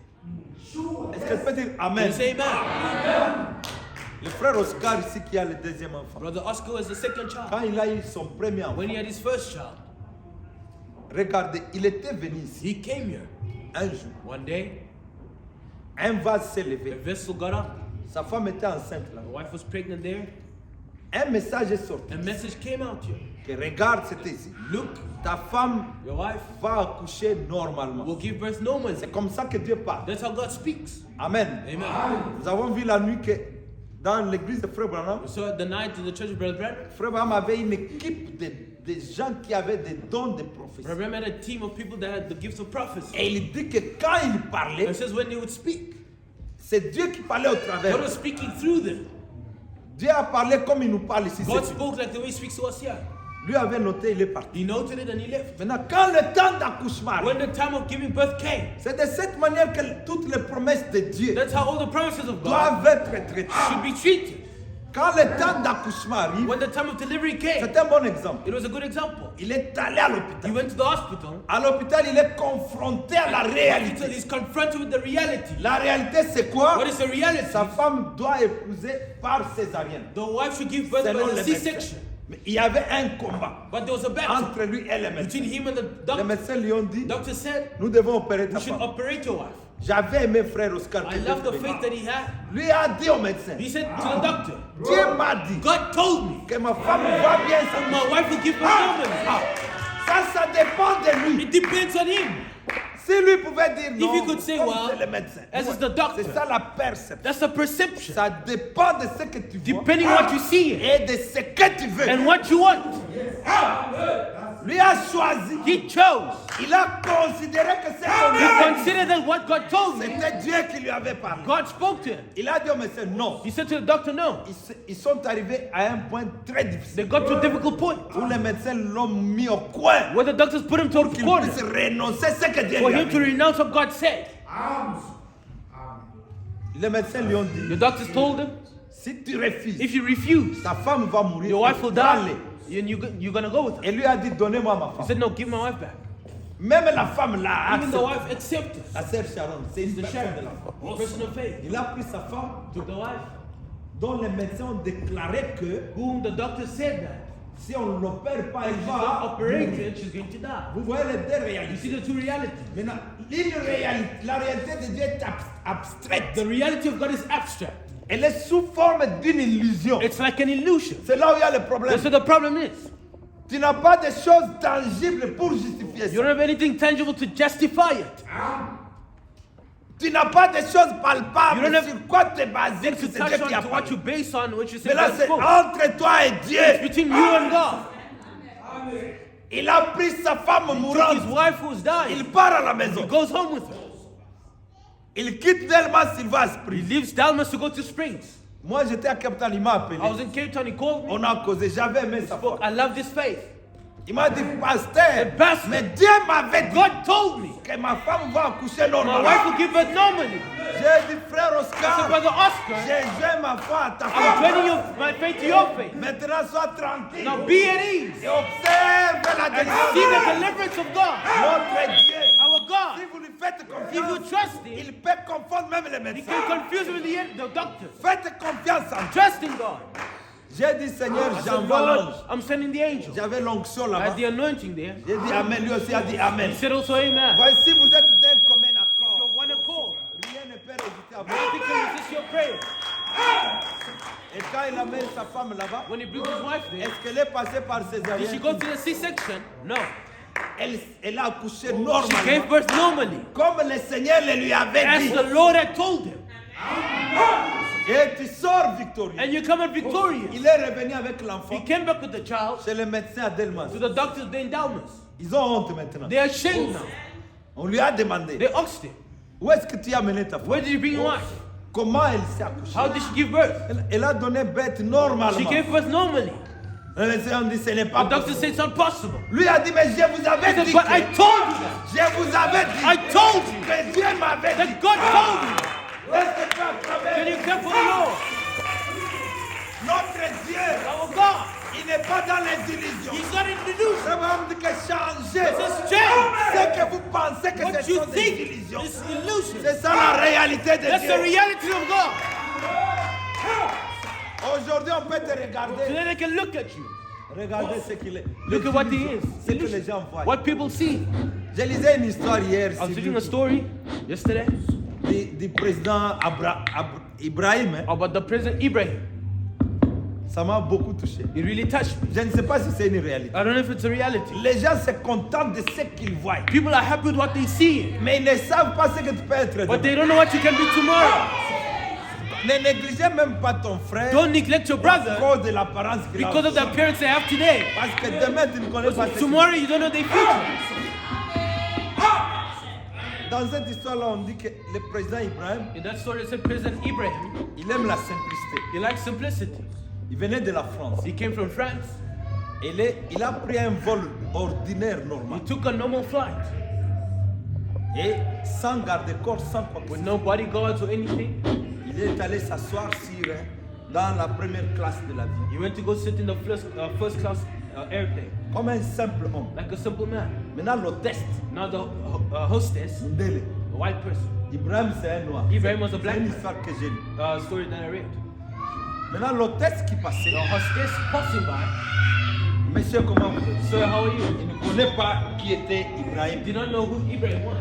Est-ce que tu peux dire Amen? You say amen. Le frère Oscar ici qui a le deuxième enfant, Brother Oscar was the second child. quand il a eu son premier enfant, When he had his first child, regardez, il était venu ici he came here. un jour. One day, Un vase s'est the levé. vessel got up. Sa femme était enceinte là. The wife was pregnant there. Un message est sorti. A message came out here. Que regarde, c'était ici. Look, Ta femme your wife va accoucher normalement. will give birth normally. C'est comme ça que Dieu parle. That's how God speaks. Amen. Amen. Nous avons vu la nuit que dans l'église de Frère Branham, So at the night in the church of Brother Branham, Frère Branham avait une équipe de gens qui avaient des dons de prophétie. Brother Branham had a team of people that had the gifts of prophecy. Et il dit que quand il parlait, It says when they would speak, c'est Dieu qui parlait au travers. God was speaking through them. Dieu a parlé comme il nous parle ici. God C'est- spoke like the way He speaks to us here. Lui avait noté, il est parti. He noted it and he left. Maintenant, quand le temps d'accouchement arrive, When the time of giving birth came, c'est de cette manière que toutes les promesses de Dieu that's how all the promises of God doivent être traitées. should be treated. Quand le temps d'accouchement arrive, When the time of delivery came, c'est un bon exemple. it was a good example. Il est allé à He l'hôpital. went to the hospital. À l'hôpital, il est confronté à la Until réalité. he's confronted with the reality. La réalité, c'est quoi? What is the reality? Sa femme doit épouser par césarienne. The wife should give birth Selon by les a médecins. C-section. Mais il y avait un combat But there was a battle entre lui et les between médecins. him and the Les doctor. médecins lui ont dit, Doctor said, nous devons opérer ta we should femme. operate your wife. J'avais aimé frère Oscar. I love the faith that he had. Lui a dit au médecin, He said to the doctor, Dieu m'a dit God told me que ma femme va bien s'en my wife will give birth normally. Ça dépend de lui. It depends on him. Si lui pouvait dire non, he could say, comme well, c'est le médecin. as is the doctor. C'est ça la perception. That's a perception. Ça dépend de ce que tu vois Depending on what you see et de ce que tu veux. and what you want. Lui a choisi. He chose. Il a considéré que c'est He son considered that what God told me, C'était Dieu qui lui avait parlé. God spoke to him. Il a dit au médecin non. He said to the doctor, no. Ils sont arrivés à un point très difficile They got to a difficult point où les médecins l'ont mis au coin where the doctors put him to a qu'il corner puisse renoncer à ce que Dieu for lui a him to dit. renounce what God said. Les médecins lui ont dit The doctors told him, si tu refuses, if you refuse, ta femme va mourir. your wife will Prends-les. die, and you're going to go with her. Et lui a dit donnez-moi ma He femme. said, no, give my wife back. Même la femme l'a Even the accepté. wife accepted. La sœur Sharon, c'est une The personne de sheriff, la foi. person of faith, Il a pris sa femme took the wife, dont les médecins ont déclaré que whom the doctor said that si on ne l'opère pas, elle she's not va mourir. operated, she's going to die. Vous voyez les deux You réalités. see the two realities. Maintenant, la réalité de Dieu est abstraite. The reality of God is abstract. Elle est sous forme d'une illusion. It's like an illusion. C'est là où il y a le problème. That's what the problem is. Tu n'as pas de choses tangibles pour justifier You ça. don't have anything tangible to justify it. Tu n'as pas de choses You palpables don't have sur quoi te baser que To c'est touch Dieu qui a on to what you parlé. base on, which you say Mais là, God c'est spoke. entre toi et It's Dieu. between you and God. Il a pris sa femme Took his mourante. wife who's dying. Il part à la He maison. goes home with her. Il quitte Delmas Silva He Spring. leaves Dalmas to go to Springs. Moi, j'étais à Cape Town, il m'a appelé. I was in Cape Town, he called me. On a causé, j'avais aimé sa Spoke, foi. I love this faith. Il m'a dit, pasteur, Pastor. mais Dieu m'avait dit God told me que ma femme va accoucher my normalement. wife will give birth normally. J'ai dit, frère I said, Oscar, Brother Oscar, j'ai joint ma foi à ta I'm foi. joining my faith to your faith. Maintenant, sois tranquille. Now be at ease Et observe la and see the délivrance. deliverance of God. Notre Dieu, Our God, si vous lui faites if you confiance, trust Him, il peut confondre même les He médecins. can confuse with the doctors. Faites confiance en Dieu. Trust in God. J'ai dit, Seigneur, I said, j'envoie Lord, l'ange. I'm sending the angel. J'avais l'onction I là-bas. had the anointing there. J'ai dit Amen. Lui aussi a dit Amen. He said also amen. Voici, vous êtes d'un commun You're accord. one accord. Rien ne peut résister à vous. Nothing can resist your prayer. Et quand il amène sa femme là-bas, When he brings his wife there, est-ce qu'elle est passée par did she césarienne? go to the C-section? No. Elle a accouché She gave normalement. birth normally. Comme le Seigneur le lui avait As dit. the Lord had told him. Et tu sors victorieux. And you come out victorious. Il est revenu avec l'enfant He came back with the child chez le médecin à Delmas. to the doctors, the endowments. Ils ont honte maintenant. They are ashamed now. On lui a demandé, They asked him, où est-ce que tu as mené ta femme? where did you bring your wife? Comment elle s'est accouchée? How did she give birth? Elle a donné bête She normalement. gave birth normally. Le médecin dit, ce n'est pas The doctor possible. said it's not possible. Lui a dit, mais je vous He avais said, dit but I que... told you that. Je vous avais dit I told you que Dieu m'avait dit. that God told you. Est-ce que tu as Can trouvé? you care for the Lord? Notre Dieu, Our God, il n'est pas dans les illusions. He's not in the news. Ça va me dire que changer. It's change. Ce que vous pensez que What ce you sont des think illusions. is illusion. C'est ça la réalité de That's the Dieu. reality of God. Aujourd'hui, on peut te regarder. Today they can look at you. Regardez ce qu'il est. Look at what he is. Ce que les gens voient. What people see. Je lisais une histoire hier I was reading a story yesterday du président Ibrahim. Hein. about the President Ibrahim. Ça m'a beaucoup touché. It really touched me. Je ne sais pas si c'est une réalité. I don't know if it's a reality. Les gens se contentent de ce qu'ils voient. People are happy with what they see, Mais ils ne savent pas ce que tu peux être but demain. they don't know what you can be tomorrow. Ne négligez même pas ton frère Don't neglect your à brother cause de l'apparence qu'il a. because of the appearance they have today. Parce que demain, tu ne connais pas ce qu'il Tomorrow you don't know their future. Dans cette histoire-là, on dit que le président Ibrahim, In that story, it said President Ibrahim, il aime la simplicité. he likes simplicity. Il venait de la France. He came from France. Il a pris un vol ordinaire He normal. took a normal flight Et sans garde-corps, sans quoi que ce with soit. no bodyguards or anything. Il est allé s'asseoir sur, dans la première classe de la vie. He went to go sit in the first class airplane Comme un simple homme. like a simple man. Maintenant, l'hôtesse, Now the hostess, Mundele, a white person, Ibrahim, c'est un noir. Ibrahim was a black C'est une man. histoire que j'ai lue. Story that I read. Maintenant, l'hôtesse qui passait, The hostess passing by, monsieur, comment vous faites? sir, how are you? Il ne connaît pas qui était Ibrahim. Did not know who Ibrahim was.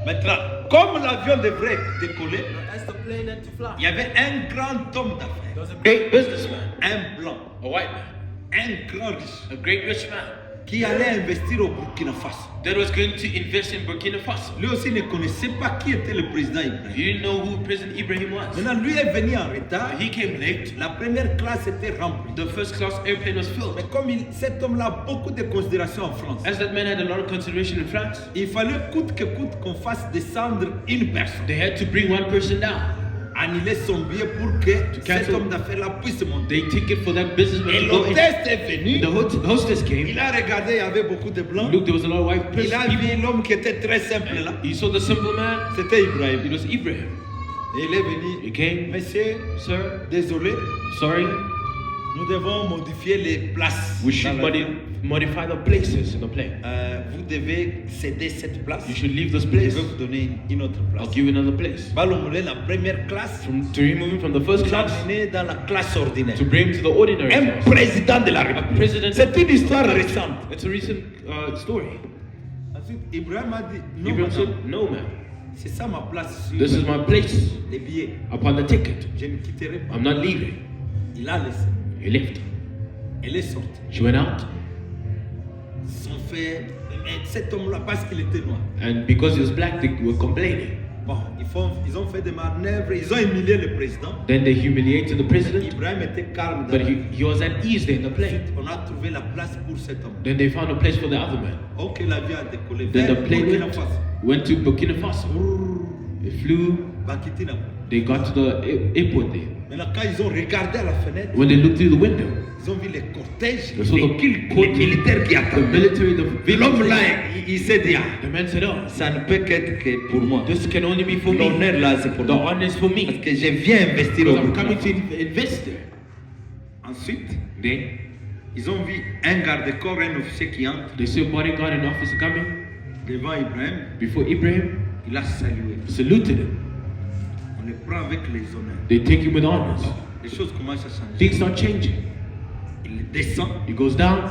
Maintenant, comme l'avion devrait décoller, As the plane had to fly, il y avait un grand homme d'affaires, there was a Great businessman, un blanc, a white man, un grand riche, a great rich man qui allait investir au Burkina Faso. that was going to invest in Burkina Faso. Lui aussi ne connaissait pas qui était le président Ibrahim. He didn't know who President Ibrahim was. Maintenant, lui est venu en retard. He came late. La première classe était remplie. The first class airplane was filled. Mais comme cet homme-là a beaucoup de considération en France, As that man had a lot of consideration in France, il fallait coûte que coûte qu'on fasse descendre une personne, they had to bring one person down. annuler son billet pour que cet cancel. homme d'affaires-là puisse monter. They ticket for that businessman Et to go in. l'hôtesse est venue. The hostess Il came. a regardé, il y avait beaucoup de blancs. Look, there was a lot of white Il a people. vu l'homme qui était très simple là. He saw the simple man. C'était Ibrahim. It was Ibrahim. Et il est venu. He came. Monsieur, Sir, désolé, sorry, nous devons modifier les places. we should dans l'avion. modify the places in the plane. Vous devez céder cette place. You should leave this Je place. vais vous donner une autre place. I'll give you another place. Balomouler la première classe, To remove him from the first vous class, l'amener dans la classe ordinaire. to bring him to the ordinary Un class. président de la République. President. C'est une histoire récente. It's a recent story. Ensuite, Ibrahim a dit, non, Ibrahim said, madame, no man, c'est ça ma place sur this is my place les billets. upon the ticket. Je ne quitterai pas. I'm not leaving. Il a laissé. He left. Elle est sortie. She went out, Ils ont fait, mais cet homme-là, parce qu'il était noir. and because he was black, they were complaining. Bon, ils ont fait des manœuvres, ils ont humilié le président. Then they humiliated the president, Ibrahim était calme. Dans but la vie. he was at ease there in the plane. On a trouvé la place pour cet homme. Then they found a place for the other man. Ok, l'avion a décollé. Then Vers the plane Burkina went, Faso. went to Burkina Faso. It flew, Bakiti na. they got to the airport there. Maintenant, quand ils ont regardé à la fenêtre, When they looked through the window, ils ont vu les cortèges, they saw les the militaires qui the attendaient. military, the L'homme là, village. il s'est dit, ah, The man said, oh, ça ne peut qu'être que pour moi. this can only be for me. L'honneur là, c'est pour The moi. honor is for Parce me. que je viens investir au Because I'm Burkina coming Faso. to invest there. Ensuite, Then ils ont vu un garde-corps, un officier qui entre they saw a bodyguard and officer coming devant Ibrahim. before Ibrahim, Il a salué. saluted him. On le prend avec les honneurs. They take him with honors. Les choses commencent à changer. Things start changing. Il descend, He goes down.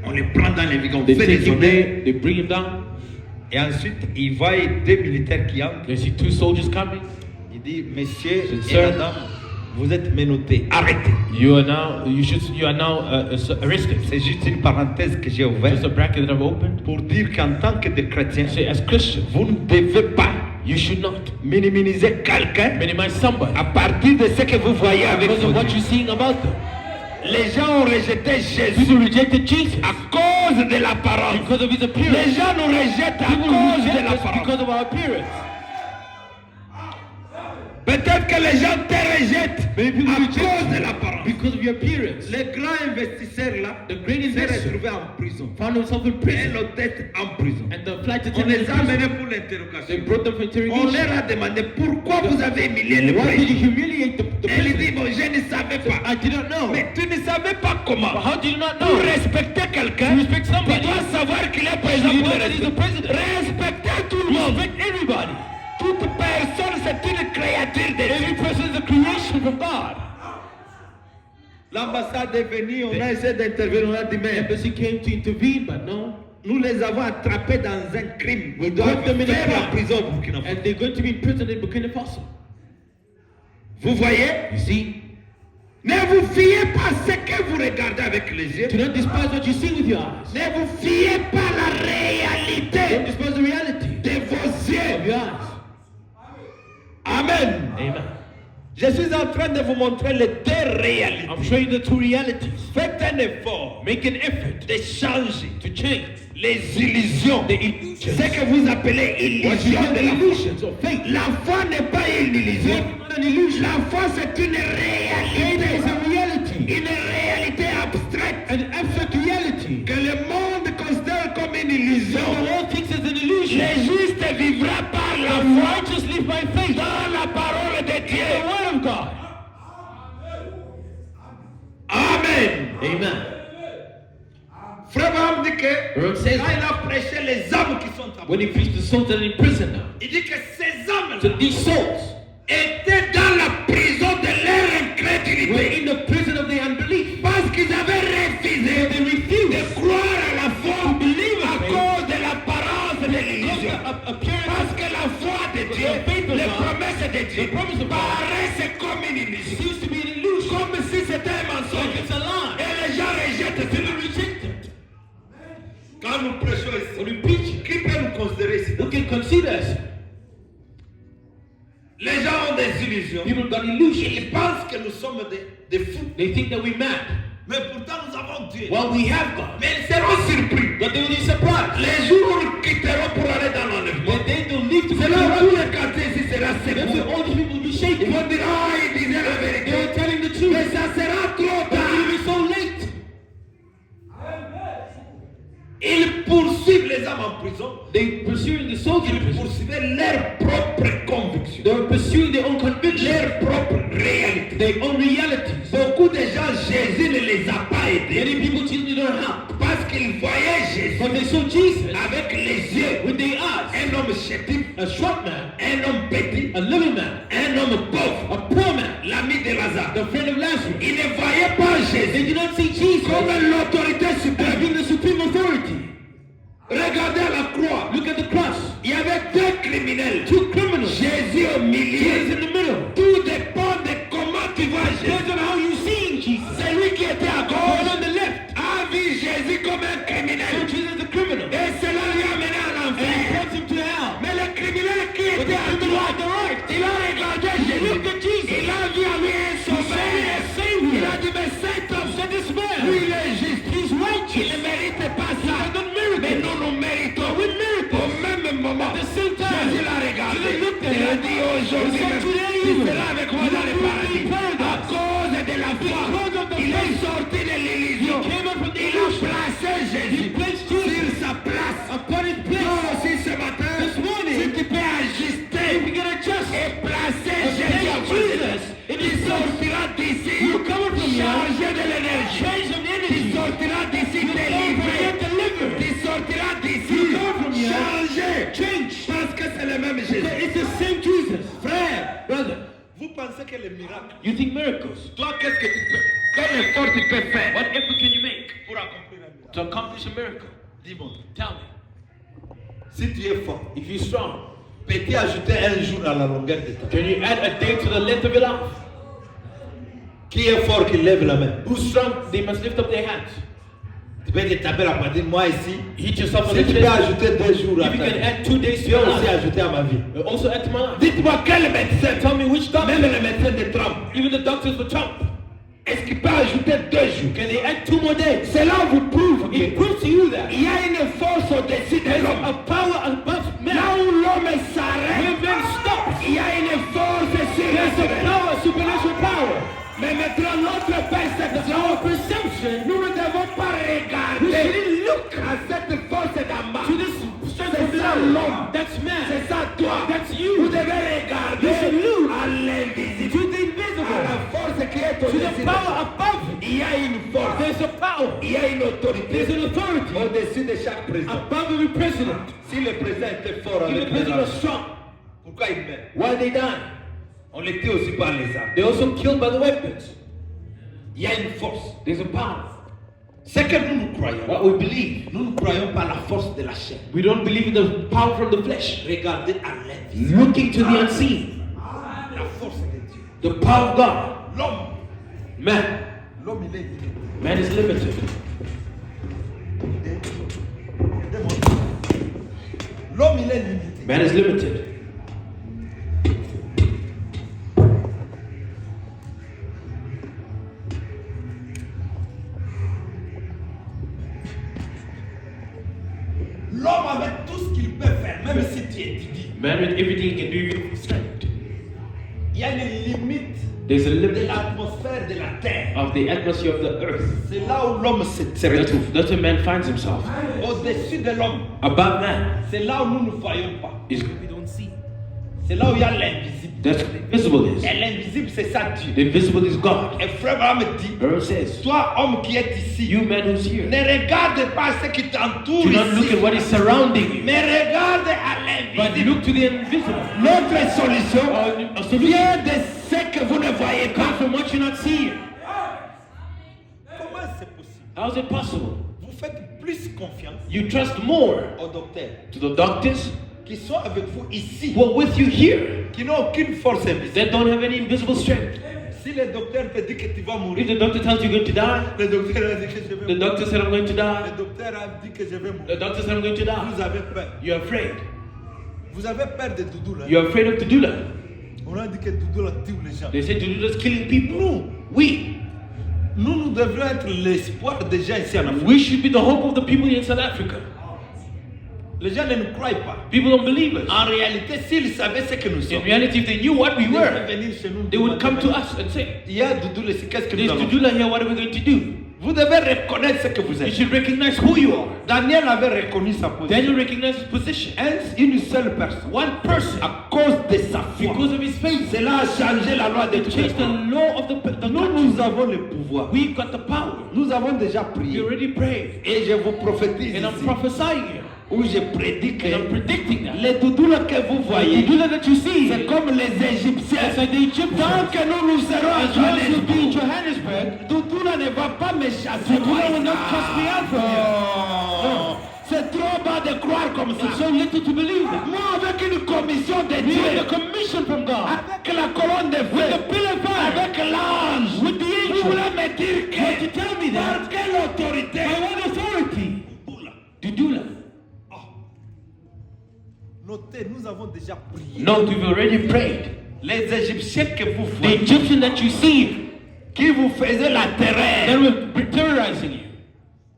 on le prend dans les wagons, on They fait take les him honneurs. there. They bring him down. Et ensuite, il voit deux militaires qui entrent. They see two soldiers coming. Il dit, messieurs et Sir. madame, vous êtes menottés. Arrêtez. You are now arrested. C'est juste une parenthèse que j'ai ouverte Just a bracket that I've opened. pour dire qu'en tant que des chrétiens, Say, as Christians, vous ne devez pas you should not minimiser quelqu'un minimize somebody à partir de ce que vous voyez avec because vos of what yeux. you're seeing about them. Les gens ont rejeté Jésus People rejected Jesus à cause de l'apparence. because of his Les appearance. gens nous rejettent à People cause de reject us l'apparence. because of our appearance. Peut-être que les gens te rejettent Maybe people à reject cause de you l'apparence. because of your appearance. Les grands investisseurs là, The great s'est investor retrouvé en prison. found himself in Et prison, l'hôtesse en prison. and the flight On attendant les in a prison. amenés pour They l'interrogation. brought them for On interrogation. leur a demandé pourquoi vous avez humilié le Why did you président. humiliate the Elle dit, president? bon, je ne savais pas. I did not know. Mais tu ne savais pas comment. But how did you not Pour know? respecter quelqu'un, To respect tu somebody, dois savoir qu'il est président you pour know that he's the president. respecter tout le monde. Respect everybody. Toute personne, c'est une créature de Every Dieu. person is a creation from God. L'ambassade est venue, on a essayé d'intervenir, on a dit, The mais embassy came to intervene, but no. nous les avons attrapés dans un crime. Ils put doivent them in a faire la crime. prison au Burkina Faso. And they're going to be in prison in Burkina Faso. Vous voyez? You see? Ne vous fiez pas à ce que vous regardez avec les yeux. Do not despise what you see with your eyes. Ne vous fiez pas à la Don't réalité despise the reality de vos of yeux. your eyes. Amen. Amen. Je suis en train de vous montrer les deux réalités. I'm showing the two realities. Faites un effort Make an effort de changer to change les illusions. the illusions. Ce que vous appelez What you illusion call de the la foi. illusions of faith. La foi n'est pas une illusion. Faith is not an illusion. La foi c'est une Faith réalité. is a reality. Une réalité abstraite An abstract reality. que le monde considère comme une The illusion. world thinks it's an illusion. Le juste vivra par la The foi righteous live by faith. dans la parole de The Dieu. word of God. Amen. Amen. Frère Abraham dit que Abraham says- quand il a prêché les âmes qui sont en When he preached the souls that are in prison now, il dit que ces âmes so these souls étaient dans la prison de leur were incrédulité in the prison of their unbelief. parce qu'ils avaient refusé They refused de croire à la foi to believe in à faith. cause de l'apparence de l'illusion. Parce que la foi de Dieu, The faith of les God, promesses de Dieu the promise of God, paraissent comme une illusion. seems to be an illusion. Comme si c'était un Like mensonge. it's a lie. Et les gens rejettent They cela. reject it. Quand nous prêchons ici, When we preach, qui peut nous considérer ici? who can consider us? Les gens ont des illusions. People got illusions. Ils pensent que nous sommes des fous. They think that we're mad. Mais pourtant nous avons Dieu. Well, we have God. Mais ils seront surpris. But they will be surprised. Les jours où nous quitterons pour aller dans l'enlèvement. When they don't leave to C'est go là où to tous les quartiers ici sera that's secoué. when all these people will be Ils shaken. vont dire, ah, il disait la They vérité. were telling the truth. Mais ça sera trop But it will tard. be so late. Ils poursuivent les âmes en prison. They pursuing the souls in Ils prison. poursuivaient leur propre conviction. They were pursuing their own conviction, Leur propre réalité. their own realities. Beaucoup de gens, Jésus ne les a pas aidés. Many people didn't need our help. Parce qu'ils voyaient Jésus But they saw Jesus avec les yeux. with their eyes. Un homme chétif, A short man, un homme petit, a little man, un homme pauvre, a poor man, l'ami de Lazare. the friend of Lazarus. Ils ne voyaient pas They Jésus did not see Jesus comme l'autorité as suprême. being the supreme authority. Regardez à la croix. Look at the cross. Il y avait deux criminels. Two criminals. Jésus au Jesus milieu. in the middle. Tout dépend de comment tu vois Jésus. Depends on how you see Jesus. Celui qui était à The one gauche on the left. a vu Jésus comme un So criminel. Jesus is the criminal. Et cela lui a mené à And he l'enfer. puts him to hell. Mais le criminel qui But the était à criminal droite, at the right, il a regardé he Jésus. looked at Jesus. Il a vu à lui un He saw sauveur. a savior. Il a dit, mais cet homme, Said this man, lui, il est juste. he's Il righteous. ne mérite pas He ça. does not merit Mais it. nous, nous méritons. We merit Au it. même moment, At the same time, Jésus l'a regardé. Jesus looked Il a dit aujourd'hui même, tu seras avec moi dans le paradis. À cause de la foi, il est sorti de l'illusion. Il a placé Jésus sur sa place. Toi aussi ce matin, si tu peux ajuster et placer Jésus à côté, il sortira d'ici chargé de l'énergie. Il sortira d'ici délivré. Il sortira d'ici changé. Parce que c'est le même Jésus. It's the same Jesus. Frère, Brother, vous pensez que les miracles, you think miracles? toi qu'est-ce que tu peux, quel effort tu peux faire What effort can you make pour accomplir un miracle? to accomplish a miracle? Dis-moi, Tell me. si tu es fort, If you're strong, peux-tu ajouter un jour à la longueur de temps? can you add a day to the length of your life? Qui est fort qui lève la main? Who's strong? They must lift up their hands. Tu peux te taper la poitrine, moi ici. Hit yourself on Si the tu peux chest. ajouter 2 jours à If you ta can vie, add 2 days to tu your peux aussi life, ajouter à ma vie. also add to my life. Dites-moi quel médecin, Tell me which doctor, même le médecin de Trump, even the doctors for Trump, est-ce qu'il peut ajouter 2 jours? can they add 2 more days? Cela vous prouve It proves to you that qu'il y a une force au-dessus de there's l'homme. a power above man. Là où l'homme When s'arrête, man stops, il y a une force there's a surnaturelle. power, supernatural power. Mais maintenant, notre perception, Our perception, nous ne devons pas we regarder shouldn't look à cette force d'en bas. to this strength C'est of ça love. l'homme. That's man. C'est ça toi. That's Vous you. devez regarder You should look à to l'invisible, the à invisible, la force qui est to au-dessus the de power nous. above. Il y a une force, There's a power. il y a une autorité There's an authority au-dessus de chaque président. above every president. Si le président était fort If the avec les president was armes, strong, pourquoi il meurt? why they die? On les tue aussi par les armes. They also killed by the weapons. Il y a une force. There's a power. C'est que nous croyons. What we believe. Nous ne croyons pas la force de la chair. We don't believe in the power from the flesh. Regardez à l'invisible. Looking to the unseen. La force de Dieu. The power of God. L'homme, Man. l'homme il est limité. Man is limited. L'homme il est limité. Man is limited. L'homme avec tout ce qu'il peut faire, même si tu étudies, Man with everything he can do, you strength. il y a une limite There's a de limit l'atmosphère de la terre. of the atmosphere of the earth. C'est là où l'homme se That's, retrouve. that's where man finds himself. Au-dessus de l'homme, Above man c'est là où nous ne voyons pas. is We don't see. C'est là où il y a l'invisible. that's what the invisible is. Et l'invisible, c'est ça Dieu. The invisible is God. Et frère Abraham dit, Earth says, toi homme qui es ici, you man who's here, ne regarde pas ce qui t'entoure do not look ici, at what is surrounding you, mais regarde à but l'invisible. look to the invisible. Notre solution A solution vient de ce que vous ne voyez comes pas. from what you're not seeing. Comment c'est possible? How is it possible? Vous faites plus confiance You trust more aux docteurs to the doctors qui sont avec vous ici, who are with you here qui n'ont aucune force invisible. that don't have any invisible strength. Si le docteur te dit que tu vas If mourir, the doctor tells you you're going to die, le docteur a dit que je vais the mourir. doctor said I'm going to Le die, docteur a dit que je vais the mourir. doctor said I'm going to die, Vous avez peur. you're afraid. Vous avez peur de Doudou là. You're afraid of Tudula. On a dit que Doudou là tue les gens. They say Tudula's killing people. Nous, We nous devrions être l'espoir des gens ici en Afrique. We should be the hope of the people in South Africa. Les gens ne nous croient pas. People don't believe us. En réalité, s'ils savaient ce que nous In sommes, reality, if they knew what we ils were, devraient venir chez nous. they would come to us and say, Il y a Doudou ici, qu'est-ce que nous there's allons faire? Tudula here, what are we going to do? Vous devez reconnaître ce que vous You êtes. should recognize who you are. Daniel avait reconnu sa position. Daniel recognized his position. Une seule personne. One person, À cause de sa foi. because of his faith, Cela a changé la loi de to change the Dieu. law of the Nous, country. nous avons le pouvoir. We've got the power. Nous avons déjà We prié. already prayed. Et je vous prophétise And I'm ici, prophesying here. où je prédis que And I'm predicting that. les doudous là que vous The voyez, Tudula that you see, c'est comme les Égyptiens. it's like the Egyptians. Tant que nous serons à As long as you be in Johannesburg, Johannesburg, Doudou là ne va pas me chasser. Tudula will not cast me out from here. Non. C'est trop bas de croire comme ça. It's so little to believe it. Moi, avec une commission de We have Dieu, the commission from God. avec la colonne de feu, With the pillar of fire. avec l'ange, With the vous angel. voulez me dire que Want to tell me par that? quelle autorité? By what authority? Tudula. Notez, nous avons déjà prié. Note, we've already prayed. Les Égyptiens que vous The voyez, Egyptian that you see, qui vous faisaient la terreur. that were terrorizing you.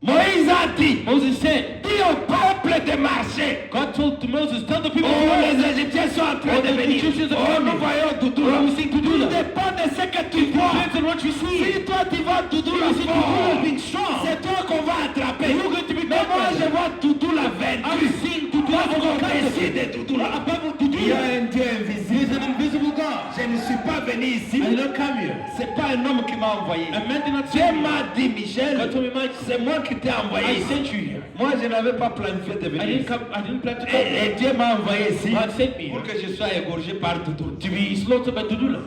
Moïse a dit, Moses said, dis au peuple peuple de marcher. God told to Moses, tell the people to Oh, rise. les Égyptiens sont en train Oh, de the venir. Egyptians are Oh, coming. nous voyons Doudoula. Oh, we see Doudoula. Tout dépend de ce que tu vois. Depends on what you see. Si toi tu vois Doudoula You see Doudoula fort, being strong. c'est toi qu'on va attraper. You're going to be Mais moi conquered. je vois Doudoula vaincu. I'm seeing Doudoula Parce qu'on overcome. décide de Doudoula. Above Il y Doudoula. a un Dieu invisible. He's an invisible God. Je ne suis pas venu ici. I did not come here. C'est pas un homme qui m'a envoyé. A man did not Dieu send me. m'a dit, Michel, God told me, Mike, c'est moi qui t'ai envoyé I ici. sent you here. Moi, je n'avais pas planifié de I venir didn't ici. come. I didn't plan to come. Et Dieu m'a envoyé ici God sent me pour here que je sois égorgé par Doudoula. to be slaughtered by Doudoula.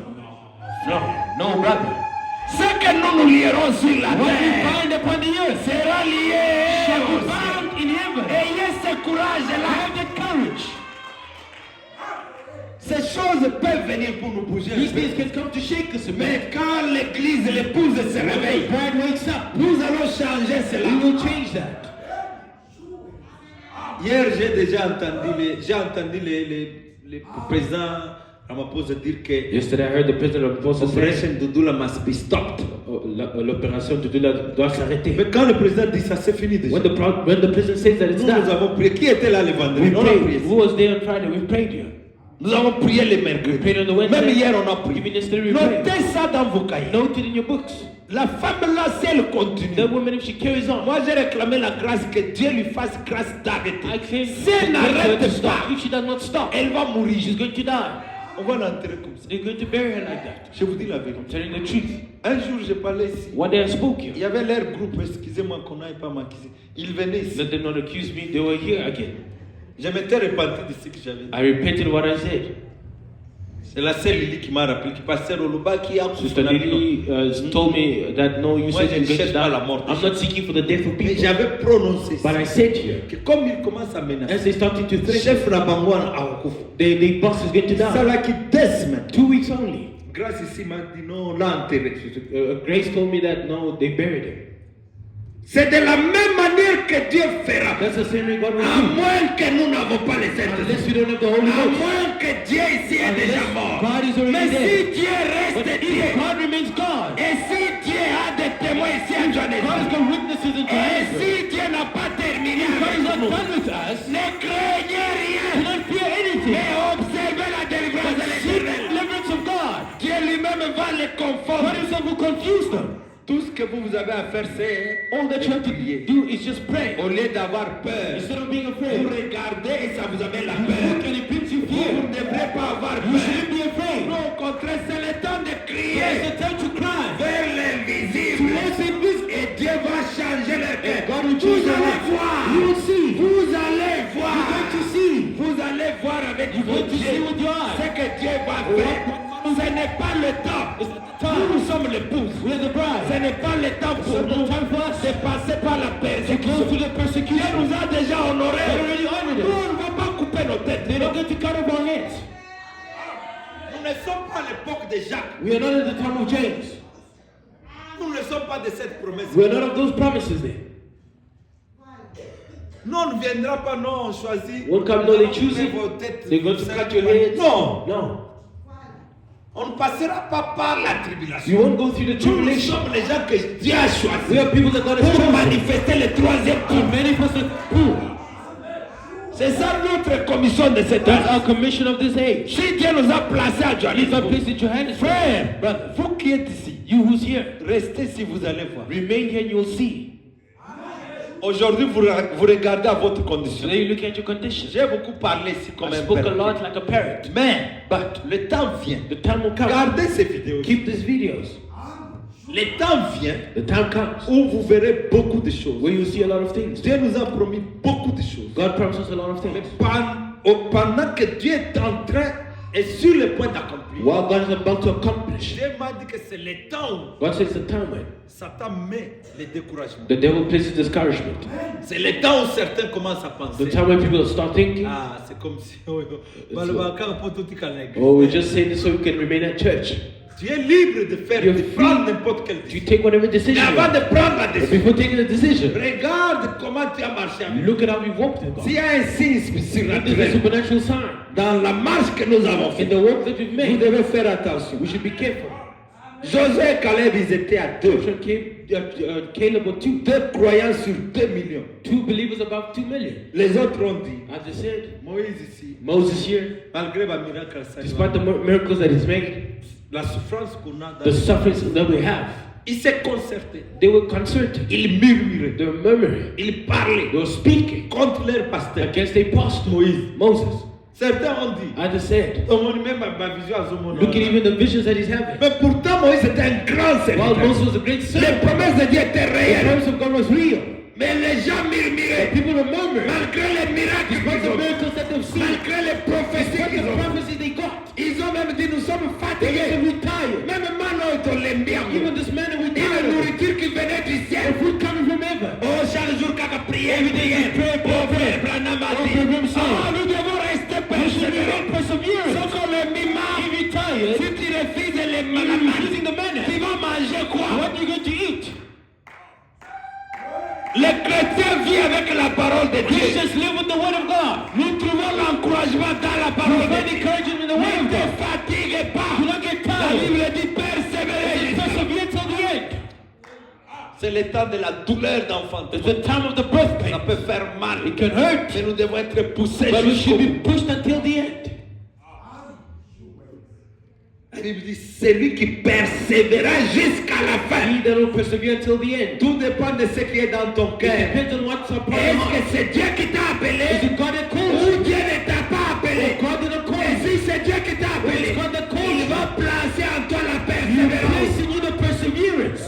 Non, non, brother. Ce que nous lierons sur la What we terre bind upon the earth sera lié shall be au ciel. bound in heaven. Ayez ce courage-là. Have that courage. Ces choses peuvent venir pour nous bouger. These things can come to shake us a bit. Mais quand l'église, l'épouse se réveille, Bride wakes up. nous allons changer cela. We will change that. Hier, j'ai entendu le président Ramaphosa dire que Yesterday, I heard the president of Bosa say Operation Doudoula must be stopped. l'opération Doudoula doit s'arrêter. Mais quand le président dit ça, c'est fini déjà. When the president says that it's Nous done, avons prié. Qui était là le vendredi? we On a prié. prayed. Who was there on Friday? We prayed here. Nous avons prié le mercredi. Prayed on the Wednesday. Même hier, on a prié. Even yesterday, we prayed. Notez ça dans vos cahiers. Note it in your books. La femme là, si elle continue. That woman, if she carries on, Moi, j'ai réclamé la grâce, que Dieu lui fasse grâce d'arrêter. I claim Si elle n'arrête to stop. pas, If she does not stop, elle va mourir. she's going to die. On va l'enterrer comme ça. They're going to bury her like that. Je vous dis la I'm vérité. telling the truth. Un jour, je parlais ici. One day I spoke Il here. y avait leur groupe, excusez-moi qu'on n'aille pas m'accuser. Ils venaient ici. Let them not accuse me. They were here again. Je m'étais repenti de ce que j'avais dit. I repented what I said. C'est la sœur Lily qui m'a rappelé, qui passait au Luba, qui a Sister Lily told me that no, you Moi, said je you're ne going to cherche pas la die. mort. I'm not seeking for the death of Mais people. j'avais prononcé ça. But I said here, Que comme il commence à menacer, as they started to le threaten, chef Rabangouan a recouvert. the boss is going to Ça die. là qui 2 semaines. 2 weeks only. Grâce ici m'a dit non, l'a enterré. Grace told me that no, they buried him. C'est de la même manière que Dieu fera. That's the same way God will À do. moins que nous n'avons pas les Unless Saints. we don't have the Holy À Ghost. moins que Dieu ici est déjà mort. God is already Mais dead. si Dieu But reste if Dieu, God remains God, et si Dieu a des témoins ici à God has Johannesburg, got witnesses in et Johannesburg. si Dieu n'a pas terminé God is avec not nous, done with us. ne craignez Do rien, not fear anything. mais observez la délivrance de But seek the l'Éternel. deliverance of God. Dieu lui-même va les God confondre. himself will confuse them. Tout ce que vous avez à faire, c'est All that you have to prier. do is just pray. Au lieu d'avoir peur, Instead of being Vous afraid, regardez et ça vous amène la you peur. look and it brings you Vous fear. ne devrez pas avoir You peur. shouldn't be afraid. Non, au contraire, c'est le temps de It's crier the time to cry. vers l'invisible. Et Dieu va changer leur cœur. God will Vous change your allez heart. voir. You will see. Vous allez voir. You're going to see. Vous allez voir avec You're vos going to see yeux with your eyes. ce que Dieu va faire. Ce n'est pas le temps. It's not the time. Nous sommes l'épouse. We're the Ce bride. n'est pas le temps It's pour not the nous time for us de passer par la to go persécution. through the Dieu persecution. nous a déjà God honorés. already honored Nous, us. on ne va pas couper nos têtes. They're not going to cut off our heads. nous ne sommes pas à l'époque de Jacques. We are not at the time of James. Nous ne sommes pas de cette promesse. We are not of those promises there. Non, on ne viendra pas, non, on choisit. Won't come, no, they choose Couper it. vos têtes, They're going to vous cut savez your pas. heads. Non, No. on ne passera pas par la tribulation. You won't go through the Nous tribulation. sommes les gens que Dieu a choisis We are people that God has pour chosen manifester le troisième to tour. manifest it. Who? C'est ça notre commission de cette That's âge. our commission of this age. Si Dieu nous a placés à He's not Johannesburg, placed in Johannesburg. frère, Brother, vous qui êtes ici, you who's here, Restez si vous allez voir. remain here and you'll see. Aujourd'hui, vous regardez à votre condition. Today you look at your condition. J'ai beaucoup parlé ici comme I un spoke a père. lot like a parrot. Mais But le temps vient. the time will come. Regardez ces vidéos. Keep these videos. Le temps vient The time comes où vous verrez beaucoup de choses. where you see a lot of things. Dieu nous a promis beaucoup de choses. God promises a lot of things. Pendant que Dieu est en train et sur le point d'accomplir, What God is about to accomplish, Dieu m'a dit que c'est le temps God says the time when où Satan met le découragement. the devil places discouragement. C'est le temps où certains commencent à The penser. time when people start thinking, Ah, c'est comme si. so- Tu oh, we're just saying this so we can remain at church. es libre de faire, You're de free. prendre n'importe quelle You décision. take whatever Mais decision. you avant want. de prendre la But décision, before taking a decision, regarde comment tu as marché avec. look at how we've walked with God. S'il y a un signe If there's a surnaturel supernatural sign dans la marche que nous avons in faite, the work that we've vous made, devez faire attention. we should be careful. Josué et Caleb, ils étaient à deux. Joshua came Caleb or 2. 2 croyants sur 2 millions. 2 believers above 2 million. Les autres ont dit, As I said, Moïse ici, Moses here, malgré le miracle, despite the miracles that he's making, la souffrance qu'on a, the sufferings that we have, il s'est concerté. they were concerted. Il murmurait. They were murmuring. Il parlait They were speaking contre leur pasteur. against the apostle Moses. Certains ont dit, As I said, on dit même ma vision à Zomono. look at even the visions that he's having. Mais pourtant, Moïse était un grand While serviteur. Moses was a great Les servant, promesses de Dieu étaient the réelles. promise of God was real. Mais les gens murmuraient. People were murmuring. Malgré les miracles Despite qu'ils the ont, miracles that they've seen, malgré les prophéties despite qu'ils the ont, prophecies they got, ils ont même dit, nous sommes they fatigués. get retired. Même Manon est l'embien. Even this man Et we la tired of. nourriture qui venait du ciel. The food coming from heaven. Oh, chaque jour, quand on priait, Every day priait. we pray, Oh, pray. frère Branham a Oh, dit, frère Branham said, oh, nous devons rester You should be persévérants. perseverance. Sauf qu'on les mima. If you're tired, Si tu refuses les you're malamans, refusing the manna. tu vas manger quoi? What are you going to eat? Les chrétiens vivent avec la parole de Dieu. Christians live with the word of God. Nous trouvons l'encouragement dans la You parole de find Dieu. encouragement in the word Ne of te God. fatigue pas. Do not get La tired. Bible dit persévérer. Persevere till the end. C'est le temps de la douleur d'enfantement. It's the time of the birth Ça pain. peut faire mal. It can hurt, Mais nous devons être poussés but we jusqu'au should be bout. pushed until the end. La Bible dit celui qui persévérera jusqu'à la fin. He that will persevere until the end. Tout dépend de ce qui est dans ton It cœur. depends on what's upon your Est-ce heart. que c'est Dieu qui t'a Is appelé it God that called ou you? Dieu ne t'a pas appelé? God did not call Et you. si c'est Dieu qui t'a appelé, It's God that called il you. va placer en toi la He persévérance. placed in you the perseverance.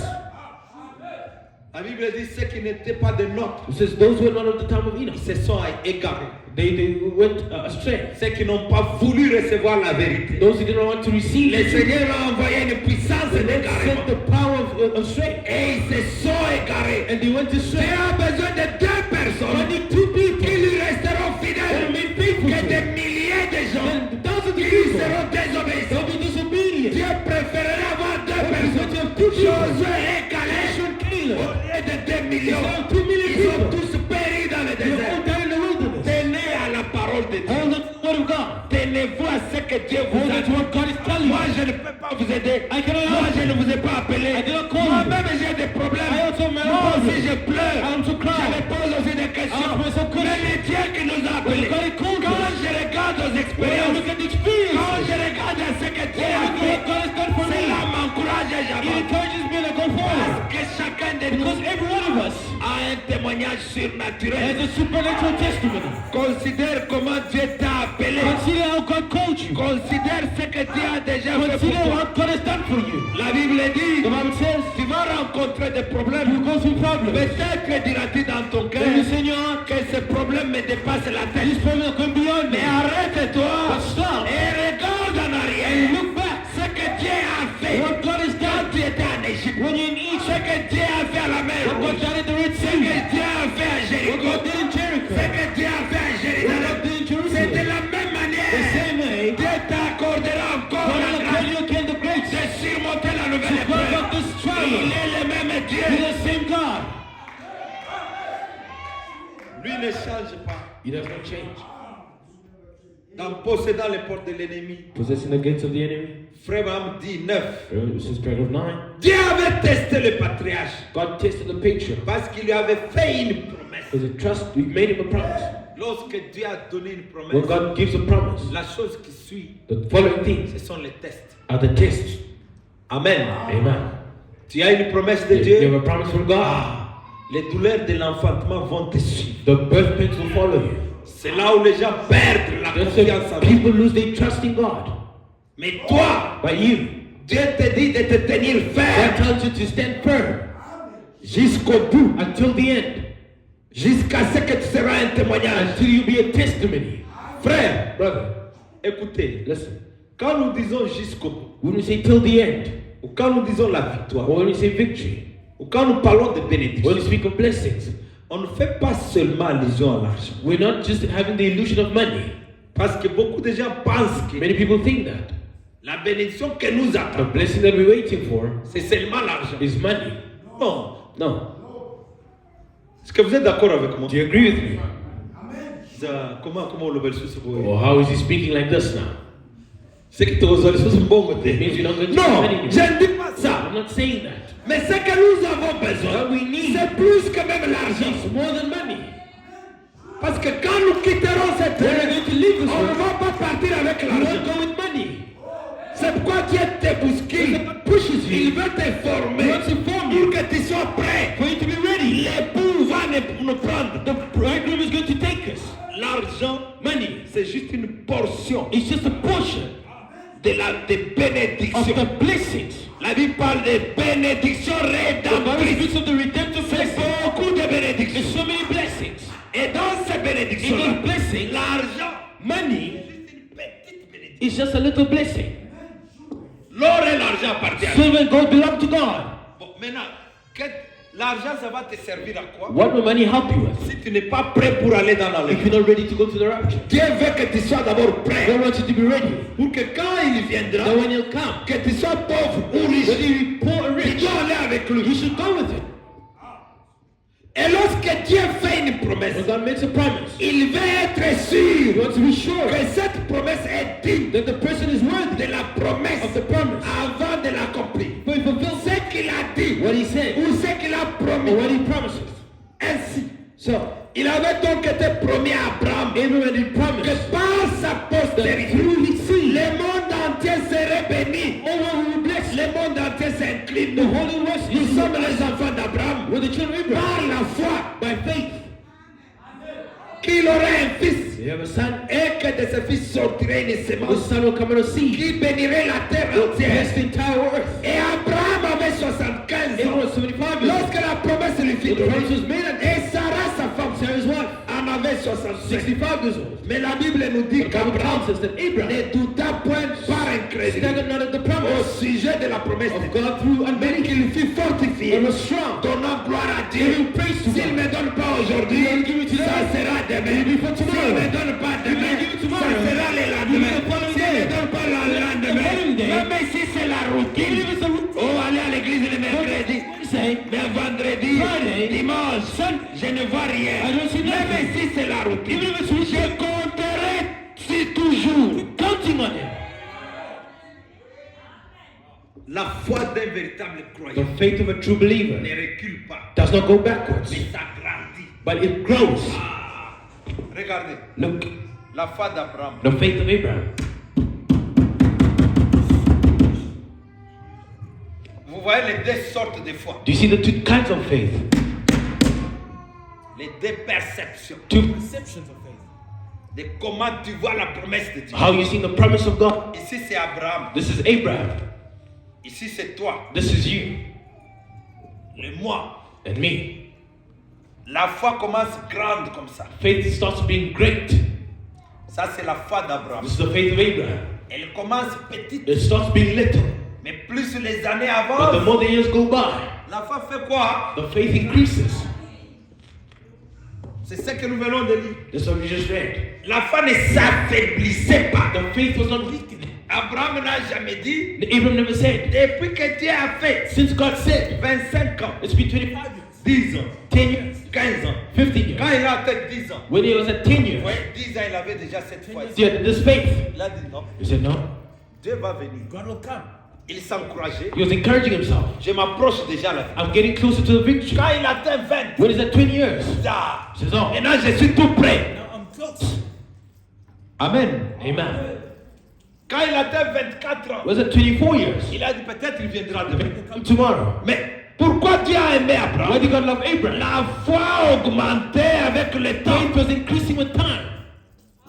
La Bible dit ceux qui n'étaient pas de nôtres, It says those who are not of the time of Enoch, ils se sont égarés. they went astray. Ceux qui n'ont pas voulu recevoir la vérité. Those who did not want to receive Le it, Seigneur a envoyé une puissance they d'égarement. sent the power of strength. Et ils se sont égarés. And they went Dieu astray. a besoin de deux personnes Only 2 people. qui lui resteront fidèles. Remain faithful Que to des him. milliers de gens And thousands of qui lui people seront désobéissants. will be disobedient. Dieu préférerait avoir deux But personnes. you have 2 people. Josué et Caleb. Joshua and Caleb. Au lieu de 2 millions. Instead of 2 million Ils ont people. tous péri dans le They were all désert. down in the wilderness. Tenez à la parole de Dieu. Hold on to the word of God. Tenez-vous à ce que Dieu vous Hold a on to dit. what God is telling Moi, you. je ne peux pas vous aider. I cannot Moi, help je you. ne vous ai pas appelé. I did not call you. Moi-même, j'ai des problèmes. I also have my Moi own aussi, problems. je pleure. I also cry. Je me pose aussi des questions. I ask myself Mais questions. le Dieu qui nous a appelés. But God has called Quand us. je regarde aux When I expériences, look at the experience, quand je regarde à ce que Dieu a look at fait, what God has done for me, cela m'encourage et it j'avance. encourages me to go Parce forward. que chacun de nous Because every one of us a un témoignage has surnaturel. a supernatural testimony. Considère comment Dieu t'a appelé. Consider how God called you. Considère ce que Dieu a déjà fait pour Consider toi. what God has done for you. La Bible dit, The Bible says, tu vas rencontrer des you problèmes. go through problems. Peut-être diras-tu dans ton cœur Then you say in your heart, que ce problème me dépasse la this tête. problem is going beyond me. Mais arrête-toi But stop et regarde en and arrière look back. ce que Dieu a fait. What God has Quand done tu étais en Égypte, when you're in ce Egypt. que Dieu a fait à la mer What God Rouge, done at the Red ce que Sea. Dieu a fait à What Jéricho, God did in Jericho. ce que Dieu a fait à What Jérusalem, God did in c'est de Jerusalem. la même The manière. same way, Dieu t'accordera encore God la will grâce tell you again the grace de surmonter la nouvelle to God épreuve. of this Il trial. est le même He's Dieu. the same God. Lui ne change pas. He does not change. En possédant les portes de l'ennemi. Possessing the gates of the enemy. Frère Abraham dit 9. This is paragraph 9. Dieu avait testé le patriarche God tested the patriarch parce qu'il lui avait fait une promesse. because he made him a promise. Lorsque Dieu a donné une When promesse, God gives a promise, la chose qui suit, the following things ce sont les tests. are the tests. Amen. Amen. Tu as une promesse de You Dieu. have a promise from God. Les douleurs de l'enfantement vont te suivre. The birth pains will follow you. C'est là où les gens perdent la That's confiance en why Dieu. people lose their trust in God. Mais toi, But you, Dieu te dit de te tenir God ferme tells you to stand firm jusqu'au bout, until the end, jusqu'à ce que tu seras un témoignage. until you be a testimony. Frère, Brother, écoutez, listen. quand nous disons jusqu'au bout, When we say till the end, ou quand nous disons la victoire, or when we say victory, ou quand nous parlons de when bénédiction, we speak of blessings, on ne fait pas seulement allusion à l'argent. we're not just having the illusion of money. Parce que beaucoup de gens pensent que Many people think that la bénédiction que nous the attendons, blessing that we're waiting for c'est seulement l'argent. is money. Non. No. Est-ce que vous êtes d'accord avec moi? Do you agree with me? Comment on le veut sous ce Or how is he speaking like this now? C'est que tu as les choses bonnes. It means you're not going to Non, spend anymore. je ne dis pas ça. I'm not saying that. Mais ce que nous avons besoin, What we need c'est plus que même l'argent. is more than money. Parce que quand nous quitterons cette When we're terre, going to leave this on ne world, va pas partir avec we l'argent. won't go with money. C'est pourquoi Dieu te bouscule. Il veut te former pour que tu sois prêt. For you to be ready. L'époux va nous prendre. The bridegroom is going to take us. L'argent, Money. c'est juste une portion It's just a portion des of bénédictions. the blessings. La Bible parle de bénédictions The Bible rédemptrices. speaks of the redemptive C'est blessings. beaucoup de There's bénédictions. so many blessings. Et dans ces In bénédictions, those blessings, l'argent, money c'est une petite bénédiction. is just a little blessing. L'or et l'argent appartiennent à Dieu. Silver and gold belong to God. Bon, maintenant, l'argent, ça va te servir à quoi? What will money help you with? Si tu n'es pas prêt pour aller dans la If lutte, you're not ready to go to the rapture, Dieu veut que tu sois d'abord prêt. God wants you to be ready. Pour que quand il viendra, That when he'll come, que tu sois pauvre ou riche, whether you be poor or tu rich, dois aller avec lui. you should go with him. Et lorsque Dieu fait une promesse, When God makes a promise, il veut être he sûr wants to be sure que cette promesse est digne that the person is worthy de la promesse of the promise. avant de l'accomplir. For he fulfills Ce qu'il a dit what he said ou ce qu'il a promis. or what he promises. Ainsi, So, il avait donc été promis à Abraham Abraham had que promised par sa that postérité, through his seed, le monde entier serait béni. all will be blessed. Le monde entier s'incline. The Holy West Nous is sommes les enfants d'Abraham with the children of par Abraham la foi by faith. qu'il aurait un fils They have a son. et que de ce fils sortirait une The sémence son will come out of seed. qui bénirait la terre Will entière. bless the entire earth. Et Abraham avait 75 Abraham ans was 75 years lorsque la promesse lui fut old. The promise donnée. was made, Et Sarah, sa femme, Sarah's wife, en avait 65. 65 years old. Mais la Bible nous dit The Bible qu'Abraham tells us that Abraham ne douta point par incrédulité staggered not at the au promise sujet de la promesse de of Dieu. God through Mais unbelief. qu'il fut fortifié, He was strong. donnant gloire à Dieu. Giving praise to S'il God. ne me donne pas aujourd'hui, He will give it today. ça sera demain. He will give it S'il tomorrow. ne me donne pas He will demain, give it ça tomorrow. sera le He will lendemain. give it the following S'il ne day. donne pas le lendemain, following day. même si c'est la routine, Even if it's a routine. oh, aller à l'église le mercredi, Say, mais vendredi, Friday, dimanche, je ne vois rien. I don't see Même nothing. si c'est la routine, Even if it's routine. je compterai sur toujours. counting on him. La foi d'un véritable The croyant faith of a true believer ne recule pas, does not go backwards, mais ça grandit. but it grows. Regardez, Look, la foi d'Abraham. the faith of Abraham. Vous voyez les deux sortes de foi, Do you see the two kinds of faith? les deux perceptions Two, de comment tu vois la promesse de Dieu. how you see the promise of God. Ici c'est Abraham, This is Abraham. ici c'est toi, This is you le moi. and me. La foi commence grande comme ça. Faith starts being great. Ça c'est la foi d'Abraham. This is the faith of Abraham. Elle commence petite, It starts being little, mais plus les années but the avancent, more the years go by, la foi fait quoi? the faith increases. C'est ce que nous venons de lire. That's what we just read. La foi ne s'affaiblissait pas. The faith was not weakening. Abraham n'a jamais dit, Abraham never said, depuis que Dieu a fait since God said, 25 ans, it's been 25 years, 10 ans, 10 years, 15 ans. 15 Quand years. il a peut-être 10 ans, When he was at 10 vous years, voyez, 10 ans, il avait déjà cette foi. he had this faith. Il a dit non, He said, no. Dieu va venir. Il s'encourageait. He was encouraging himself. Je m'approche déjà là. I'm getting closer to the victory. Quand il atteint 20, When he's at 20 years, ah, he says, oh, maintenant je suis tout prêt. Amen. Amen. Quand il atteint 24 ans, Was at 24 years, il a dit peut-être il viendra demain. come tomorrow. Mais pourquoi Dieu a aimé Why Abraham? did God love Abraham? La foi augmentait avec le temps. Faith was increasing with time.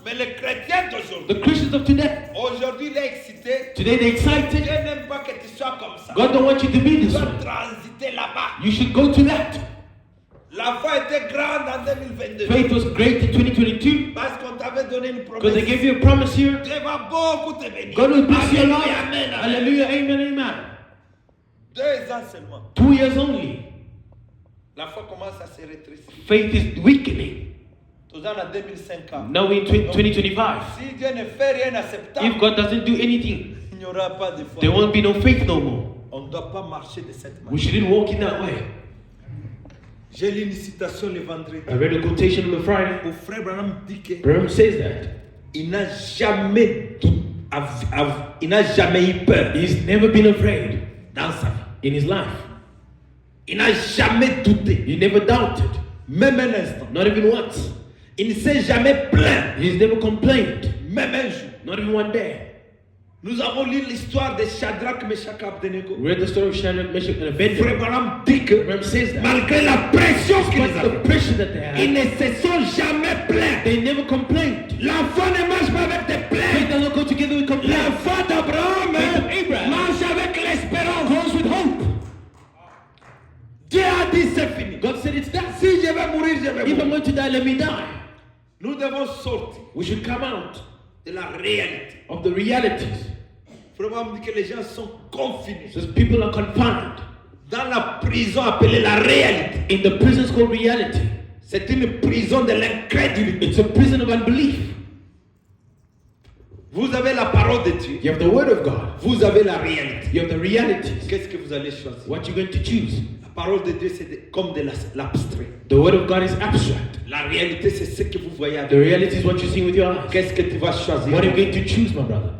Mais les chrétiens d'aujourd'hui, The Christians of today, aujourd'hui il est excité. today they're Dieu excited. n'aime pas que tu sois comme ça. God don't want you to be Tu this dois way. transiter là-bas. You should go to that. La foi était grande en 2022. Faith was great in 2022 Parce qu'on t'avait donné une because they promesse. gave you a promise here. Dieu va beaucoup te bénir. God will bless you a lot. Alléluia, amen, amen. Hallelujah. Amen. Amen. 2 ans seulement. 2 years only. La foi commence à se rétrécir. Faith is weakening. Tous en à 2005 ans. Now we're in 2025. Si Dieu ne fait rien acceptable, If God doesn't do anything, il n'y aura pas de foi. there won't be no faith no more. On ne doit pas marcher de cette We manière. shouldn't walk in that way. J'ai lu une citation le vendredi I read a quotation on the Friday. où frère Branham dit Branham says that qu'il n'a jamais il n'a jamais eu peur He's never been afraid dans sa vie. in his life. Il n'a jamais douté, He never doubted, même un instant. not even once. Il ne s'est jamais plaint, He's never complained, même un jour. not even one day. Nous avons lu l'histoire de Shadrach, Meshach, Abednego. We read the story of Shadrach, Meshach, and Abednego. Frère Branham dit que Branham says that. malgré la pression qu'ils Despite the avaient, pressure that they ils had, ne se sont jamais plaints. they never complained. L'enfant ne marche pas avec des Faith plaintes. does not go together with complaints. L'enfant d'Abraham Faith of Abraham marche avec l'espérance. goes with hope. Dieu a dit c'est fini. God said it's done. Si je vais mourir, je vais If I'm mourir. going to die, let me die. Nous devons sortir We should come out de la réalité. of the realities. Frère Branham dit que les gens sont confinés Says people are confined dans la prison appelée la réalité. in the prisons called reality. C'est une prison de l'incrédulité. It's a prison of unbelief. Vous avez la parole de Dieu. You have the word of God. Vous avez la réalité. You have the realities. Qu'est-ce que vous allez choisir? What you're going to choose. La parole de Dieu, c'est comme de l'abstrait. The word of God is abstract. La réalité, c'est ce que vous voyez avec The reality is what you see with your eyes. Qu'est-ce que tu vas choisir? What are you going to choose, my brother?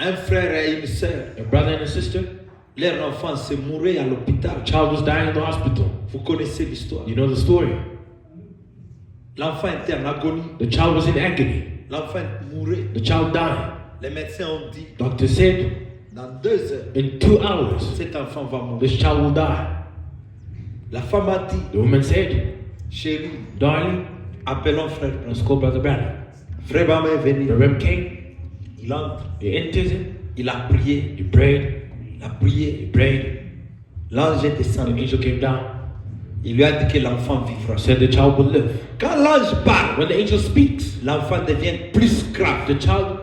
Un frère et une sœur, A brother and a sister? leur enfant se mourait à l'hôpital. A child was dying in the hospital. Vous connaissez l'histoire. You know the story. L'enfant était en agonie. The child was in agony. L'enfant mourait. The child died. Les médecins ont dit, Doctor said, dans 2 heures, in 2 hours, cet enfant va mourir. this child will die. La femme a dit, The woman said, chérie, darling, appelons frère. let's call Brother Branham. Frère Branham est venu. The Reverend came, Il entre. he enters it, Il a prié. he prayed, Il a prié. he prayed. L'ange est The descendu. angel came down, Il lui a dit que l'enfant vivra. said the child will live. Quand l'ange parle, When the angel speaks, l'enfant devient plus grave. the child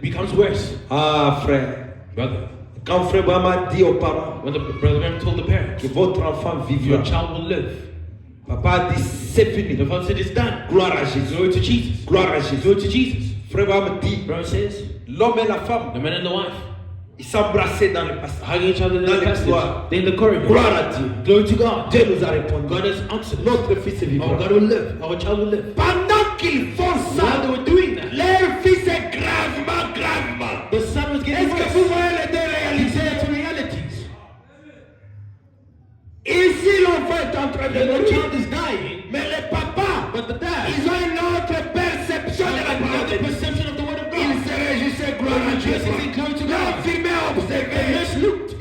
becomes worse. Ah, frère. Brother, Quand frère Branham a dit aux parents when the Brother Branham told the parents, que votre enfant vivra, your child will live, papa a dit c'est fini. the father said it's done. Gloire à Jésus. Glory to Jesus. Gloire à Jésus. Glory to Jesus. Frère Branham dit, Brother says, l'homme et la femme, the man and the wife ils s'embrassaient dans le passage. hugging each other in Dans the les passage. couloirs. They're in the corridor. Gloire à Dieu. Glory to God. Dieu nous a répondu. God has answered. Notre fils est Our vivant. God will live. Our child will live. Pendant qu'ils font While they ça, were doing that, leur fils est gravement, gravement. the son was getting Est-ce que worse. vous voyez les deux He réalités? said to realities. Ici, l'enfant est en train de The mourir. child is dying, Mais les papas, but the dad ils ont une autre perception de la has parole de the Dieu. perception of the word of Il God. se réjouissait, gloire à Dieu. He said, glory to Il a God. filmé, observé.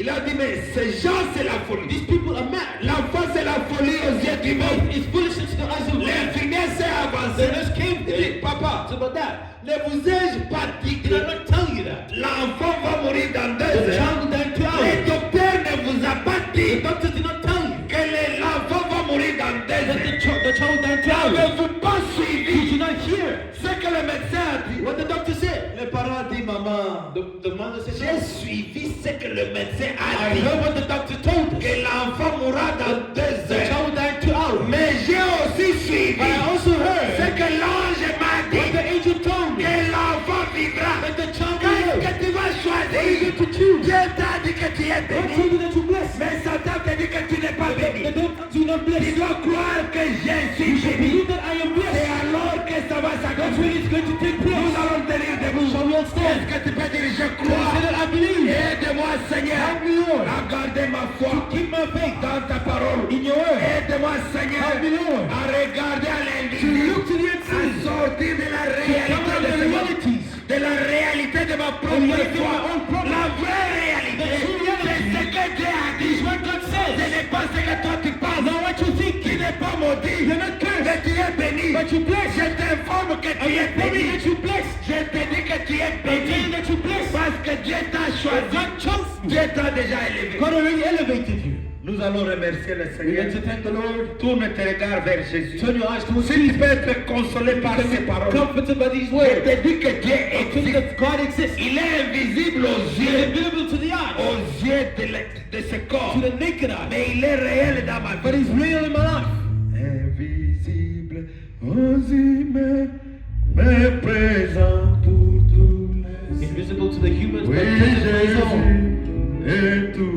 Il a dit, mais ces gens, c'est la folie. These people are mad. L'enfant, c'est la folie aux yeux du monde. It's foolishness to the eyes of men. L'infirmière s'est The avancée. nurse came Il there. dit, papa, It's about that. ne vous ai-je pas dit Did I que not tell you that? l'enfant va mourir dans 2 The heures? child will die in 2 Le hours. docteur ne vous a pas The dit doctor did not tell you que l'enfant va mourir dans 2 that heures. the child will die in 2 hours. N'avez-vous pas Did suivi you not hear ce que le médecin a dit? what the doctor said? Le parent a dit, maman, The mother said, j'ai no. suivi ce que le médecin a I dit. heard what the doctor told us. Que l'enfant mourra dans 2 The heures. child will die in 2 hours. Mais j'ai aussi suivi But I also ce heard que l'ange m'a what dit. the angel told me. Que l'enfant vivra. That the child will Qu'est-ce live. que tu vas What are you choisir? going to choose? Dieu t'a dit que tu es God béni. told you that you're blessed. Mais Satan te dit que tu n'es pas The béni. devil tells you you're not Tu blessed. dois croire que je suis You should béni. believe that I am C'est blessed. alors que ça va That's when s'accomplir. it's going to take Nous place. allons tenir debout. Shall we all Est-ce stand? que tu peux dire je Can you say crois? that I believe? Aide-moi Seigneur Help me, Lord. à garder ma foi Keep my faith dans ta parole. in your word. Aide-moi Seigneur Help me, Lord. à regarder à To l'invisible. look to the À unseen. sortir de la To come réalité out of de the ce monde. realities. De la réalité de ma The propre reality of foi. my own problem. La vraie réalité. The true reality. C'est ce que Dieu a dit. Is what God Ce says. n'est pas ce que toi tu penses. Not what you think. Tu n'es pas maudit. You're not cursed. Mais tu es béni. But you're blessed. Je t'informe que tu I es am béni. that you're blessed. Je te dis que tu es I tell you béni. that you're blessed. Parce que Dieu t'a choisi. God chose you. Dieu t'a déjà élevé. God already elevated you. Nous allons remercier le We Seigneur. want to thank the Lord. Tourne tes regards vers Jésus. Turn your eyes towards Si tu Jesus. peux être consolé par ces paroles, Comforted by these je words. te dis que Dieu I tell you existe. that God exists. Il est invisible aux He's yeux, invisible to the eyes, de ce corps. to the naked eye. Mais il est réel dans ma But vie. He's real in my life. Invisible aux humains, mais présent pour tous les. Invisible to the humans, Oui, but present for His own. Jésus est tout